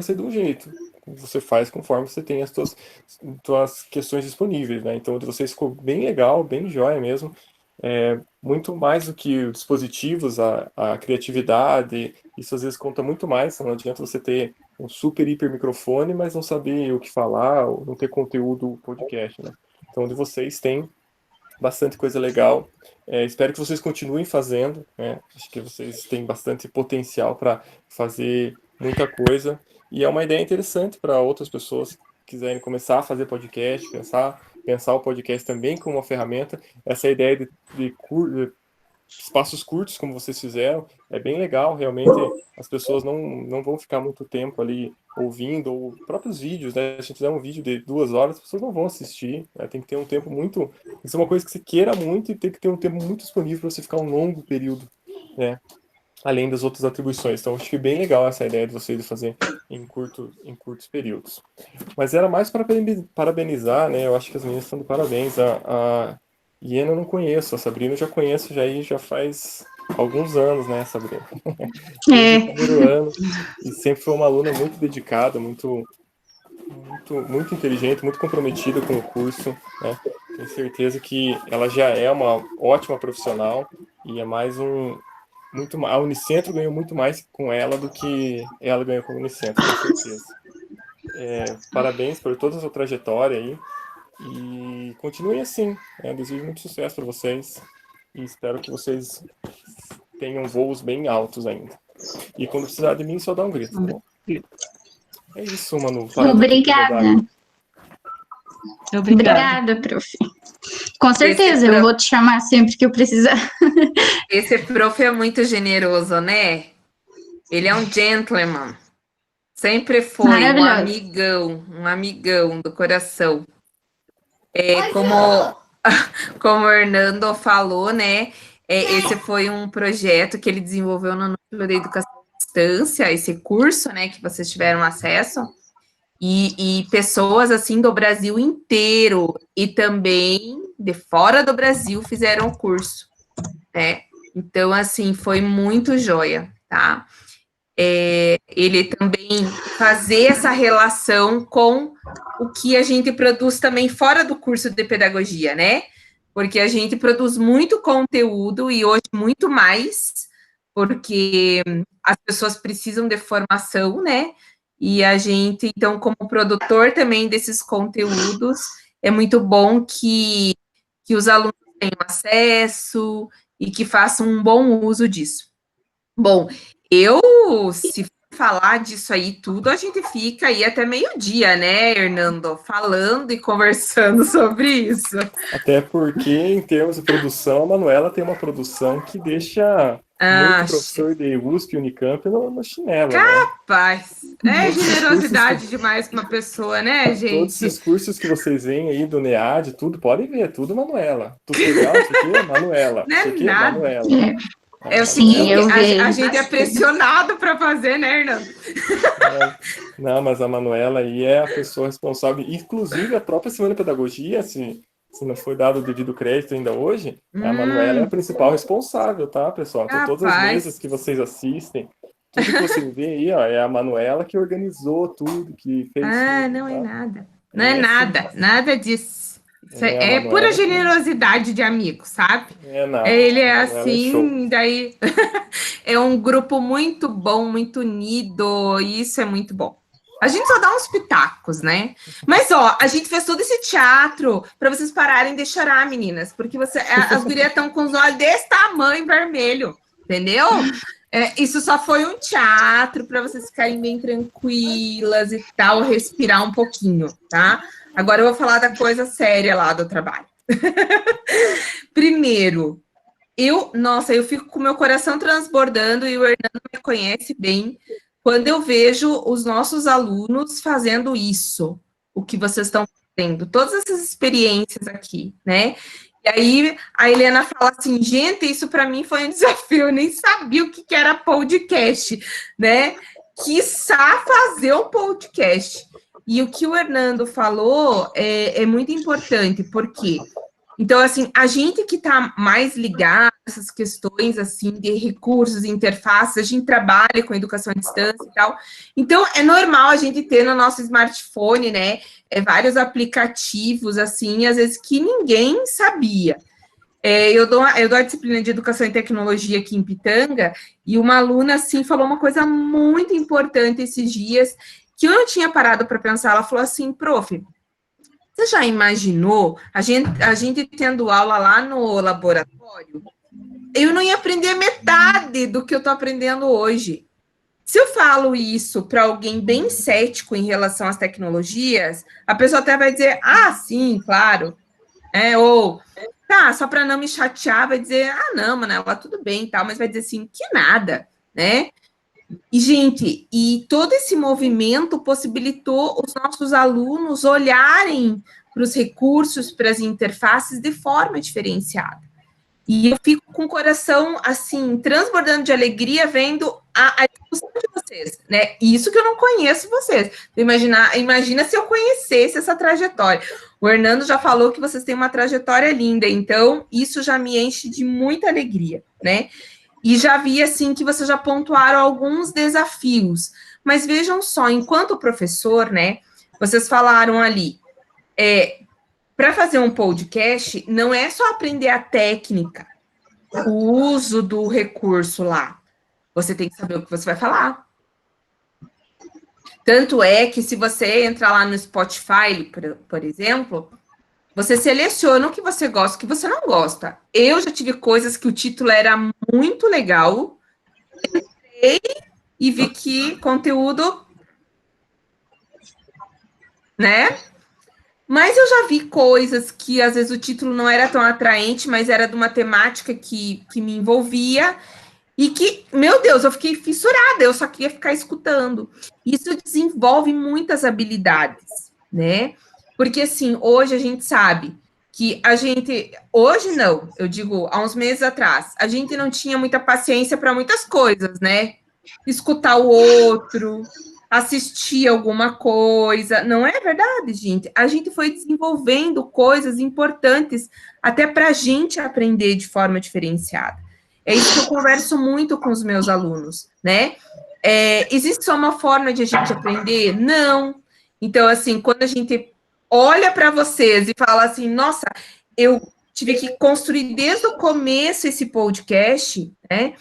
ser de um jeito. Você faz conforme você tem as tuas questões disponíveis, né? Então, o de vocês ficou bem legal, bem jóia mesmo. Muito mais do que os dispositivos, a criatividade, isso às vezes conta muito mais. Não adianta você ter um super hiper microfone, mas não saber o que falar, ou não ter conteúdo podcast, né? Então, de vocês tem bastante coisa legal. Espero que vocês continuem fazendo, né? Acho que vocês têm bastante potencial para fazer muita coisa. E é uma ideia interessante para outras pessoas que quiserem começar a fazer podcast, pensar o podcast também como uma ferramenta. Essa ideia de espaços curtos, como vocês fizeram, é bem legal. Realmente, as pessoas não vão ficar muito tempo ali ouvindo, ou próprios vídeos, né? Se a gente fizer um vídeo de 2 horas, as pessoas não vão assistir, né? Tem que ter um tempo muito... Tem que ser uma coisa que você queira muito, e tem que ter um tempo muito disponível para você ficar um longo período, né? Além das outras atribuições. Então, acho que é bem legal essa ideia de vocês de fazer em curtos períodos. Mas era mais para parabenizar, né? Eu acho que as meninas estão de parabéns. A Iena eu não conheço, a Sabrina eu já conheço já faz alguns anos, né, Sabrina? Desde o primeiro ano, e sempre foi uma aluna muito dedicada, muito inteligente, muito comprometida com o curso, né? Tenho certeza que ela já é uma ótima profissional, e é mais a Unicentro ganhou muito mais com ela do que ela ganhou com a Unicentro, com certeza. Parabéns por toda a sua trajetória aí, e continuem assim, né? Desejo muito sucesso para vocês, e espero que vocês tenham voos bem altos ainda. E quando precisar de mim, só dá um grito, tá bom? É isso, Manu. Obrigada. Obrigada, prof. Com certeza, eu vou te chamar sempre que eu precisar. Esse prof é muito generoso, né? Ele é um gentleman. Sempre foi um amigão do coração. Como o Hernando falou, né? Esse foi um projeto que ele desenvolveu no Núcleo de Educação à Distância, esse curso, né, que vocês tiveram acesso, e pessoas, assim, do Brasil inteiro, e também de fora do Brasil, fizeram o curso, né? Então, assim, foi muito joia, tá? Ele também fazer essa relação com o que a gente produz também fora do curso de pedagogia, né? Porque a gente produz muito conteúdo, e hoje muito mais, porque as pessoas precisam de formação, né? E a gente, então, como produtor também desses conteúdos, é muito bom que os alunos tenham acesso e que façam um bom uso disso. Bom, se falar disso aí tudo, a gente fica aí até meio-dia, né, Hernando? Falando e conversando sobre isso. Até porque, em termos de produção, a Manuela tem uma produção que deixa muito professor de USP e Unicamp no chinelo, Capaz! Né? É generosidade demais para uma pessoa, né, gente? Todos esses cursos que vocês veem aí do NEAD, tudo, podem ver, tudo Manuela. Tutorial, isso aqui é Manuela. Não é isso aqui nada. é Manuela. É o seguinte, a gente é pressionado para fazer, né, Hernando? Não, mas a Manuela aí é a pessoa responsável, inclusive a própria Semana de Pedagogia, se não foi dado o devido crédito ainda hoje, a Manuela é a principal responsável, tá, pessoal? Então, todas as mesas que vocês assistem, tudo que você vê aí, ó, é a Manuela que organizou tudo, que fez tudo, não tá? é nada. Não é nada, nada disso. É pura generosidade de amigo, sabe? Nada. Ele é Ela assim, daí é um grupo muito bom, muito unido, e isso é muito bom. A gente só dá uns pitacos, né? Mas, ó, a gente fez todo esse teatro para vocês pararem de chorar, meninas, porque as gurias estão com os olhos desse tamanho vermelho, entendeu? Isso só foi um teatro para vocês ficarem bem tranquilas e tal, respirar um pouquinho, tá? Agora eu vou falar da coisa séria lá do trabalho. Primeiro, eu fico com o meu coração transbordando e o Hernando me conhece bem quando eu vejo os nossos alunos fazendo isso, o que vocês estão fazendo, todas essas experiências aqui, né? E aí a Helena fala assim, gente, isso para mim foi um desafio, eu nem sabia o que era podcast, né? Quiçá fazer um podcast. E o que o Hernando falou é muito importante, porque então, assim, a gente que está mais ligado a essas questões, assim, de recursos, interfaces, a gente trabalha com educação à distância e tal. Então, é normal a gente ter no nosso smartphone, né, vários aplicativos, assim, às vezes que ninguém sabia. Eu dou a disciplina de educação e tecnologia aqui em Pitanga, e uma aluna, assim, falou uma coisa muito importante esses dias, que eu não tinha parado para pensar. Ela falou assim, prof, você já imaginou a gente tendo aula lá no laboratório? Eu não ia aprender metade do que eu estou aprendendo hoje. Se eu falo isso para alguém bem cético em relação às tecnologias, a pessoa até vai dizer, ah, sim, claro. Ou, tá, só para não me chatear, vai dizer, ah, não, Manela, tudo bem, tal, mas vai dizer assim, que nada, né? E, gente, todo esse movimento possibilitou os nossos alunos olharem para os recursos, para as interfaces de forma diferenciada. E eu fico com o coração, assim, transbordando de alegria, vendo a discussão de vocês, né? Isso que eu não conheço vocês. Imagina se eu conhecesse essa trajetória. O Hernando já falou que vocês têm uma trajetória linda, então isso já me enche de muita alegria, né? E já vi, assim, que vocês já pontuaram alguns desafios. Mas vejam só, enquanto professor, né, vocês falaram ali, para fazer um podcast, não é só aprender a técnica, o uso do recurso lá. Você tem que saber o que você vai falar. Tanto é que se você entrar lá no Spotify, por exemplo, você seleciona o que você gosta e o que você não gosta. Eu já tive coisas que o título era muito legal, entrei e vi que conteúdo, né? Mas eu já vi coisas que, às vezes, o título não era tão atraente, mas era de uma temática que me envolvia e que, meu Deus, eu fiquei fissurada, eu só queria ficar escutando. Isso desenvolve muitas habilidades, né? Porque, assim, hoje a gente sabe que hoje não, eu digo, há uns meses atrás, a gente não tinha muita paciência para muitas coisas, né? Escutar o outro, assistir alguma coisa, não é verdade, gente? A gente foi desenvolvendo coisas importantes até para a gente aprender de forma diferenciada. É isso que eu converso muito com os meus alunos, né? Existe só uma forma de a gente aprender? Não. Então, assim, quando a gente olha para vocês e fala assim, nossa, eu tive que construir desde o começo esse podcast, né?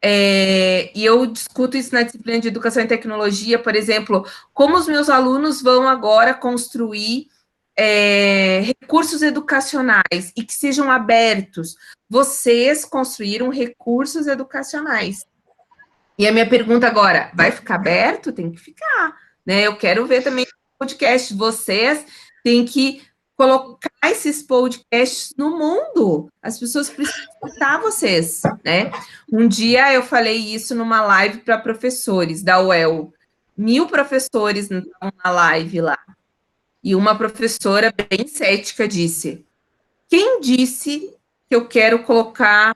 E eu discuto isso na disciplina de Educação e Tecnologia, por exemplo, como os meus alunos vão agora construir recursos educacionais e que sejam abertos. Vocês construíram recursos educacionais. E a minha pergunta agora, vai ficar aberto? Tem que ficar, né? Eu quero ver também o podcast. Vocês têm que colocar esses podcasts no mundo. As pessoas precisam escutar vocês, né? Um dia eu falei isso numa live para professores da UEL. 1000 professores estavam na live lá. E uma professora bem cética disse, quem disse que eu quero colocar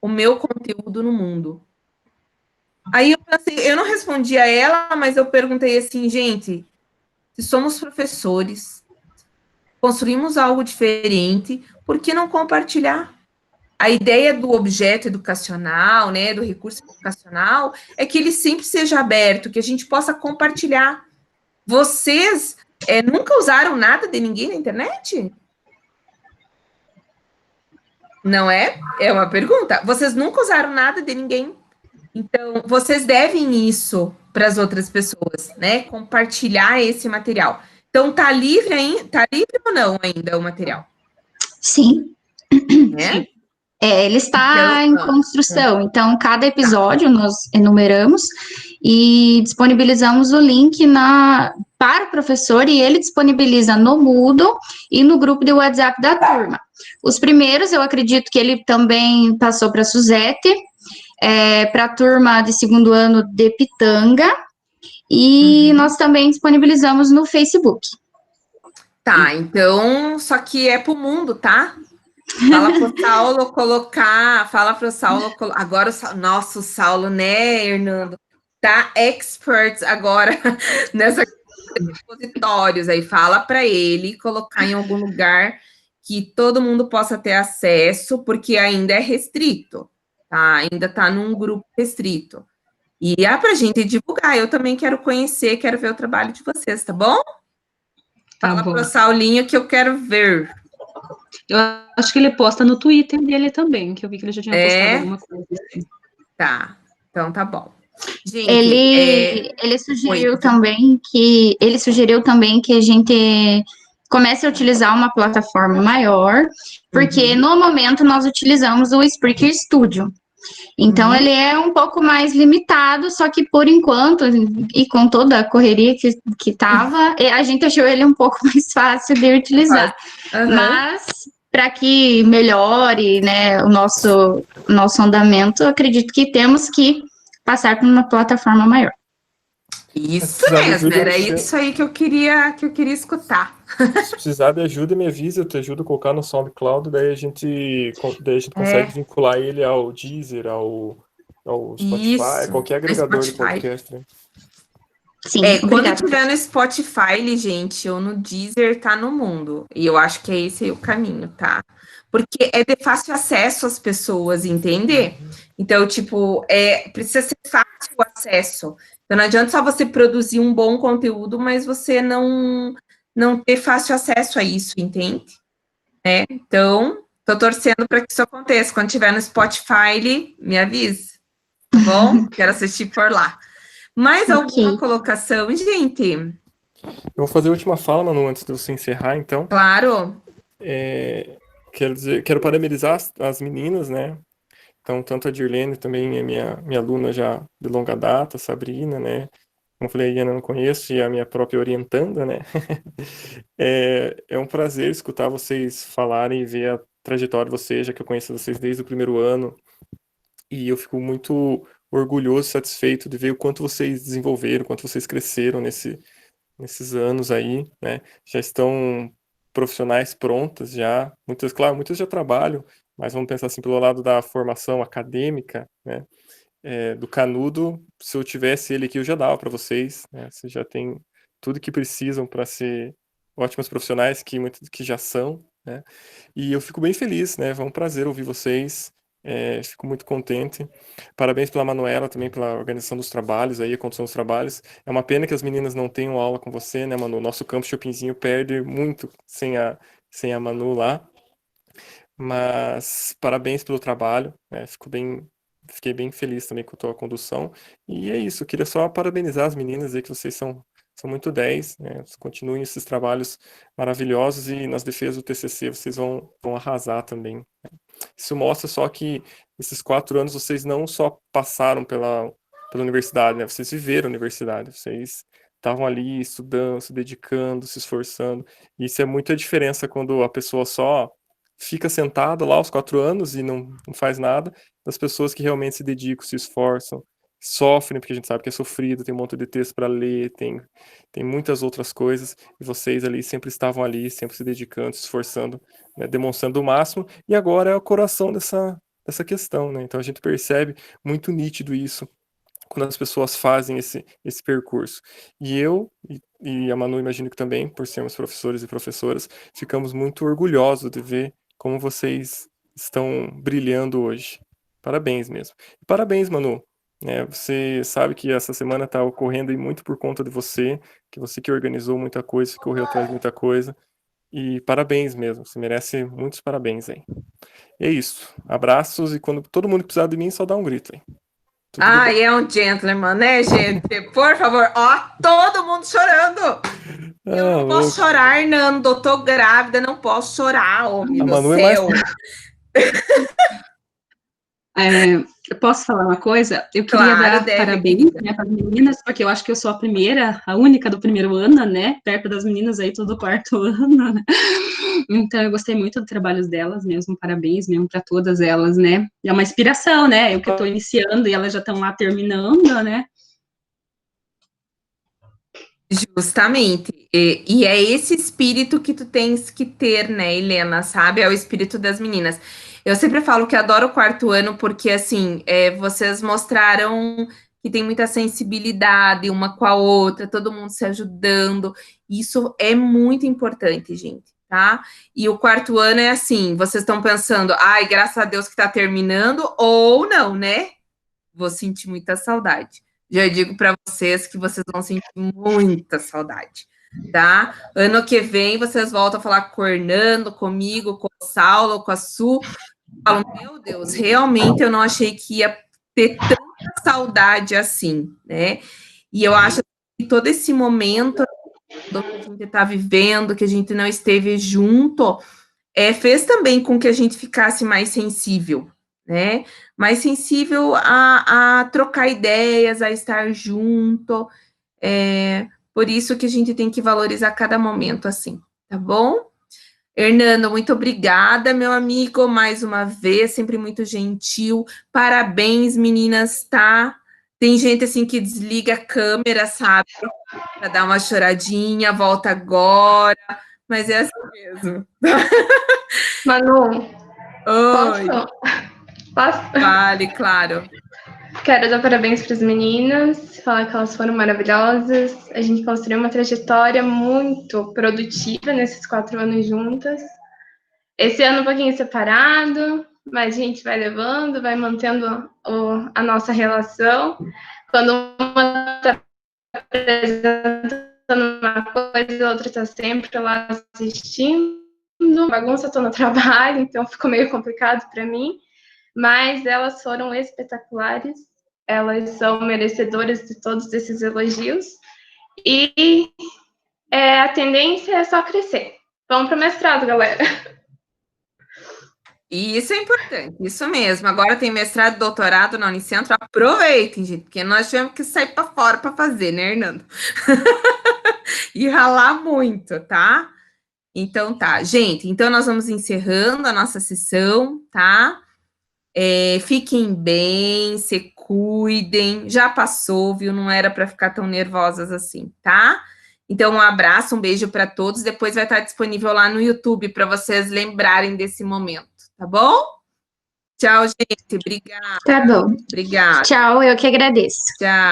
o meu conteúdo no mundo? Aí eu pensei, eu não respondi a ela, mas eu perguntei assim, gente, se somos professores, construímos algo diferente, por que não compartilhar? A ideia do objeto educacional, né, do recurso educacional, é que ele sempre seja aberto, que a gente possa compartilhar. Vocês nunca usaram nada de ninguém na internet? Não é? É uma pergunta. Vocês nunca usaram nada de ninguém. Então, vocês devem isso para as outras pessoas, né? Compartilhar esse material. Então, tá livre ainda? Tá livre ou não ainda o material? Sim. Né? Ele está Então, em construção, então cada episódio nós enumeramos e disponibilizamos o link para o professor e ele disponibiliza no Moodle e no grupo de WhatsApp da turma. Os primeiros, eu acredito que ele também passou para a Suzete, para a turma de segundo ano de Pitanga, e nós também disponibilizamos no Facebook. Tá, então, só que é pro mundo, tá? Fala pro Saulo colocar, agora nosso Saulo, né, Hernando? Tá expert agora nessa repositórios aí, fala para ele colocar em algum lugar que todo mundo possa ter acesso, porque ainda é restrito, tá? Ainda tá num grupo restrito. E é pra gente divulgar, eu também quero conhecer, quero ver o trabalho de vocês, tá bom? Fala pro Saulinho que eu quero ver. Eu acho que ele posta no Twitter dele também, que eu vi que ele já tinha postado alguma coisa. Assim. Tá, então tá bom. Gente, ele sugeriu também que a gente comece a utilizar uma plataforma maior, porque no momento nós utilizamos o Spreaker Studio. Então, ele é um pouco mais limitado, só que por enquanto, e com toda a correria que tava, a gente achou ele um pouco mais fácil de utilizar. Mas, para que melhore, né, o nosso andamento, eu acredito que temos que passar por uma plataforma maior. Isso mesmo, era isso aí que eu queria escutar. Se precisar de ajuda, me avisa, eu te ajudo a colocar no SoundCloud, daí a gente consegue vincular ele ao Deezer, ao Spotify, qualquer agregador de podcast. Né? Sim, quando tiver no Spotify, gente, ou no Deezer, tá no mundo. E eu acho que é esse o caminho, tá? Porque é de fácil acesso às pessoas, entender? Então, tipo, precisa ser fácil o acesso. Então, não adianta só você produzir um bom conteúdo, mas você não ter fácil acesso a isso, entende? Então, tô torcendo para que isso aconteça. Quando tiver no Spotify, me avise, tá bom? Quero assistir por lá. Mais alguma colocação, gente? Eu vou fazer a última fala, Manu, antes de você encerrar, então. Claro. Quero parabenizar as meninas, né? Então, tanto a Dirlene também é minha aluna já de longa data, a Sabrina, né? Como eu falei, a Iana não conheço, e a minha própria orientanda, né? É um prazer escutar vocês falarem e ver a trajetória de vocês, já que eu conheço vocês desde o primeiro ano. E eu fico muito orgulhoso e satisfeito de ver o quanto vocês desenvolveram, o quanto vocês cresceram nesses anos aí, né? Já estão profissionais prontas já, muitas já trabalham, mas vamos pensar assim pelo lado da formação acadêmica, né? Do Canudo, se eu tivesse ele aqui, eu já dava para vocês, né? Vocês já têm tudo que precisam para ser ótimos profissionais, que já são, né? E eu fico bem feliz, né? Foi um prazer ouvir vocês. Fico muito contente. Parabéns pela Manuela também, pela organização dos trabalhos, aí, a condução dos trabalhos. É uma pena que as meninas não tenham aula com você, né, Manu? Nosso campo Chopinzinho perde muito sem a Manu lá. Mas parabéns pelo trabalho, né? Fiquei bem feliz também com a tua condução. E é isso, eu queria só parabenizar as meninas aí, que vocês são muito 10, né? Continuem esses trabalhos maravilhosos e nas defesas do TCC vocês vão arrasar também. Né? Isso mostra só que esses 4 anos vocês não só passaram pela universidade, né? Vocês viveram a universidade, vocês estavam ali estudando, se dedicando, se esforçando. E isso é muita diferença quando a pessoa só fica sentada lá aos 4 anos e não faz nada, das pessoas que realmente se dedicam, se esforçam, sofrem, porque a gente sabe que é sofrido, tem um monte de texto para ler, tem muitas outras coisas, e vocês ali sempre estavam ali, sempre se dedicando, se esforçando, né, demonstrando o máximo, e agora é o coração dessa questão, né? Então a gente percebe muito nítido isso quando as pessoas fazem esse percurso. E eu e a Manu, imagino que também, por sermos professores e professoras, ficamos muito orgulhosos de ver como vocês estão brilhando hoje. Parabéns mesmo. E parabéns, Manu. Você sabe que essa semana está ocorrendo aí muito por conta de você, que organizou muita coisa, que correu atrás de muita coisa. E parabéns mesmo, você merece muitos parabéns aí. E é isso. Abraços, e quando todo mundo precisar de mim, só dá um grito aí. Tudo de bom. Ai, é um gentleman, né, gente? Por favor, ó, todo mundo chorando. Eu não posso chorar, Nando, eu tô grávida, não posso chorar, homem A do Manu é céu. Eu posso falar uma coisa? Eu queria Claro, dar deve, parabéns, querida. né, para as meninas, porque eu acho que eu sou a primeira, a única do primeiro ano, né, perto das meninas aí, todo quarto ano, né? Então, eu gostei muito do trabalho delas mesmo, parabéns mesmo para todas elas, né? É uma inspiração, né? Eu que estou iniciando e elas já estão lá terminando, né? Justamente. E é esse espírito que tu tens que ter, né, Helena, sabe? É o espírito das meninas. Eu sempre falo que adoro o quarto ano porque, assim, vocês mostraram que tem muita sensibilidade uma com a outra, todo mundo se ajudando. Isso é muito importante, gente, tá? E o quarto ano é assim, vocês estão pensando, ai, graças a Deus que tá terminando, ou não, né? Vou sentir muita saudade. Já digo para vocês que vocês vão sentir muita saudade, tá? Ano que vem vocês voltam a falar com o Hernando, comigo, com o Saulo, com a Su. Falo, meu Deus, realmente eu não achei que ia ter tanta saudade assim, né? E eu acho que todo esse momento que a gente está vivendo, que a gente não esteve junto, fez também com que a gente ficasse mais sensível, né? Mais sensível a trocar ideias, a estar junto. Por isso que a gente tem que valorizar cada momento assim, tá bom? Hernando, muito obrigada, meu amigo, mais uma vez, sempre muito gentil. Parabéns, meninas, tá? Tem gente assim que desliga a câmera, sabe? Para dar uma choradinha, volta agora, mas é assim mesmo. Manu, Oi, posso? vale, claro. Quero dar parabéns para as meninas, falar que elas foram maravilhosas. A gente construiu uma trajetória muito produtiva nesses 4 anos juntas. Esse ano um pouquinho separado, mas a gente vai levando, vai mantendo a nossa relação. Quando uma está apresentando uma coisa, a outra está sempre lá assistindo. Bagunça, estou no trabalho, então ficou meio complicado para mim. Mas elas foram espetaculares, elas são merecedoras de todos esses elogios, e a tendência é só crescer. Vamos para o mestrado, galera. E isso é importante, isso mesmo. Agora tem mestrado, doutorado na Unicentro, aproveitem, gente, porque nós tivemos que sair para fora para fazer, né, Hernando? E ralar muito, tá? Então tá, gente, então nós vamos encerrando a nossa sessão, tá? Fiquem bem, se cuidem, já passou, viu? Não era para ficar tão nervosas assim, tá? Então, um abraço, um beijo para todos. Depois vai estar disponível lá no YouTube para vocês lembrarem desse momento, tá bom? Tchau, gente. Obrigada. Tá bom. Obrigada. Tchau, eu que agradeço. Tchau.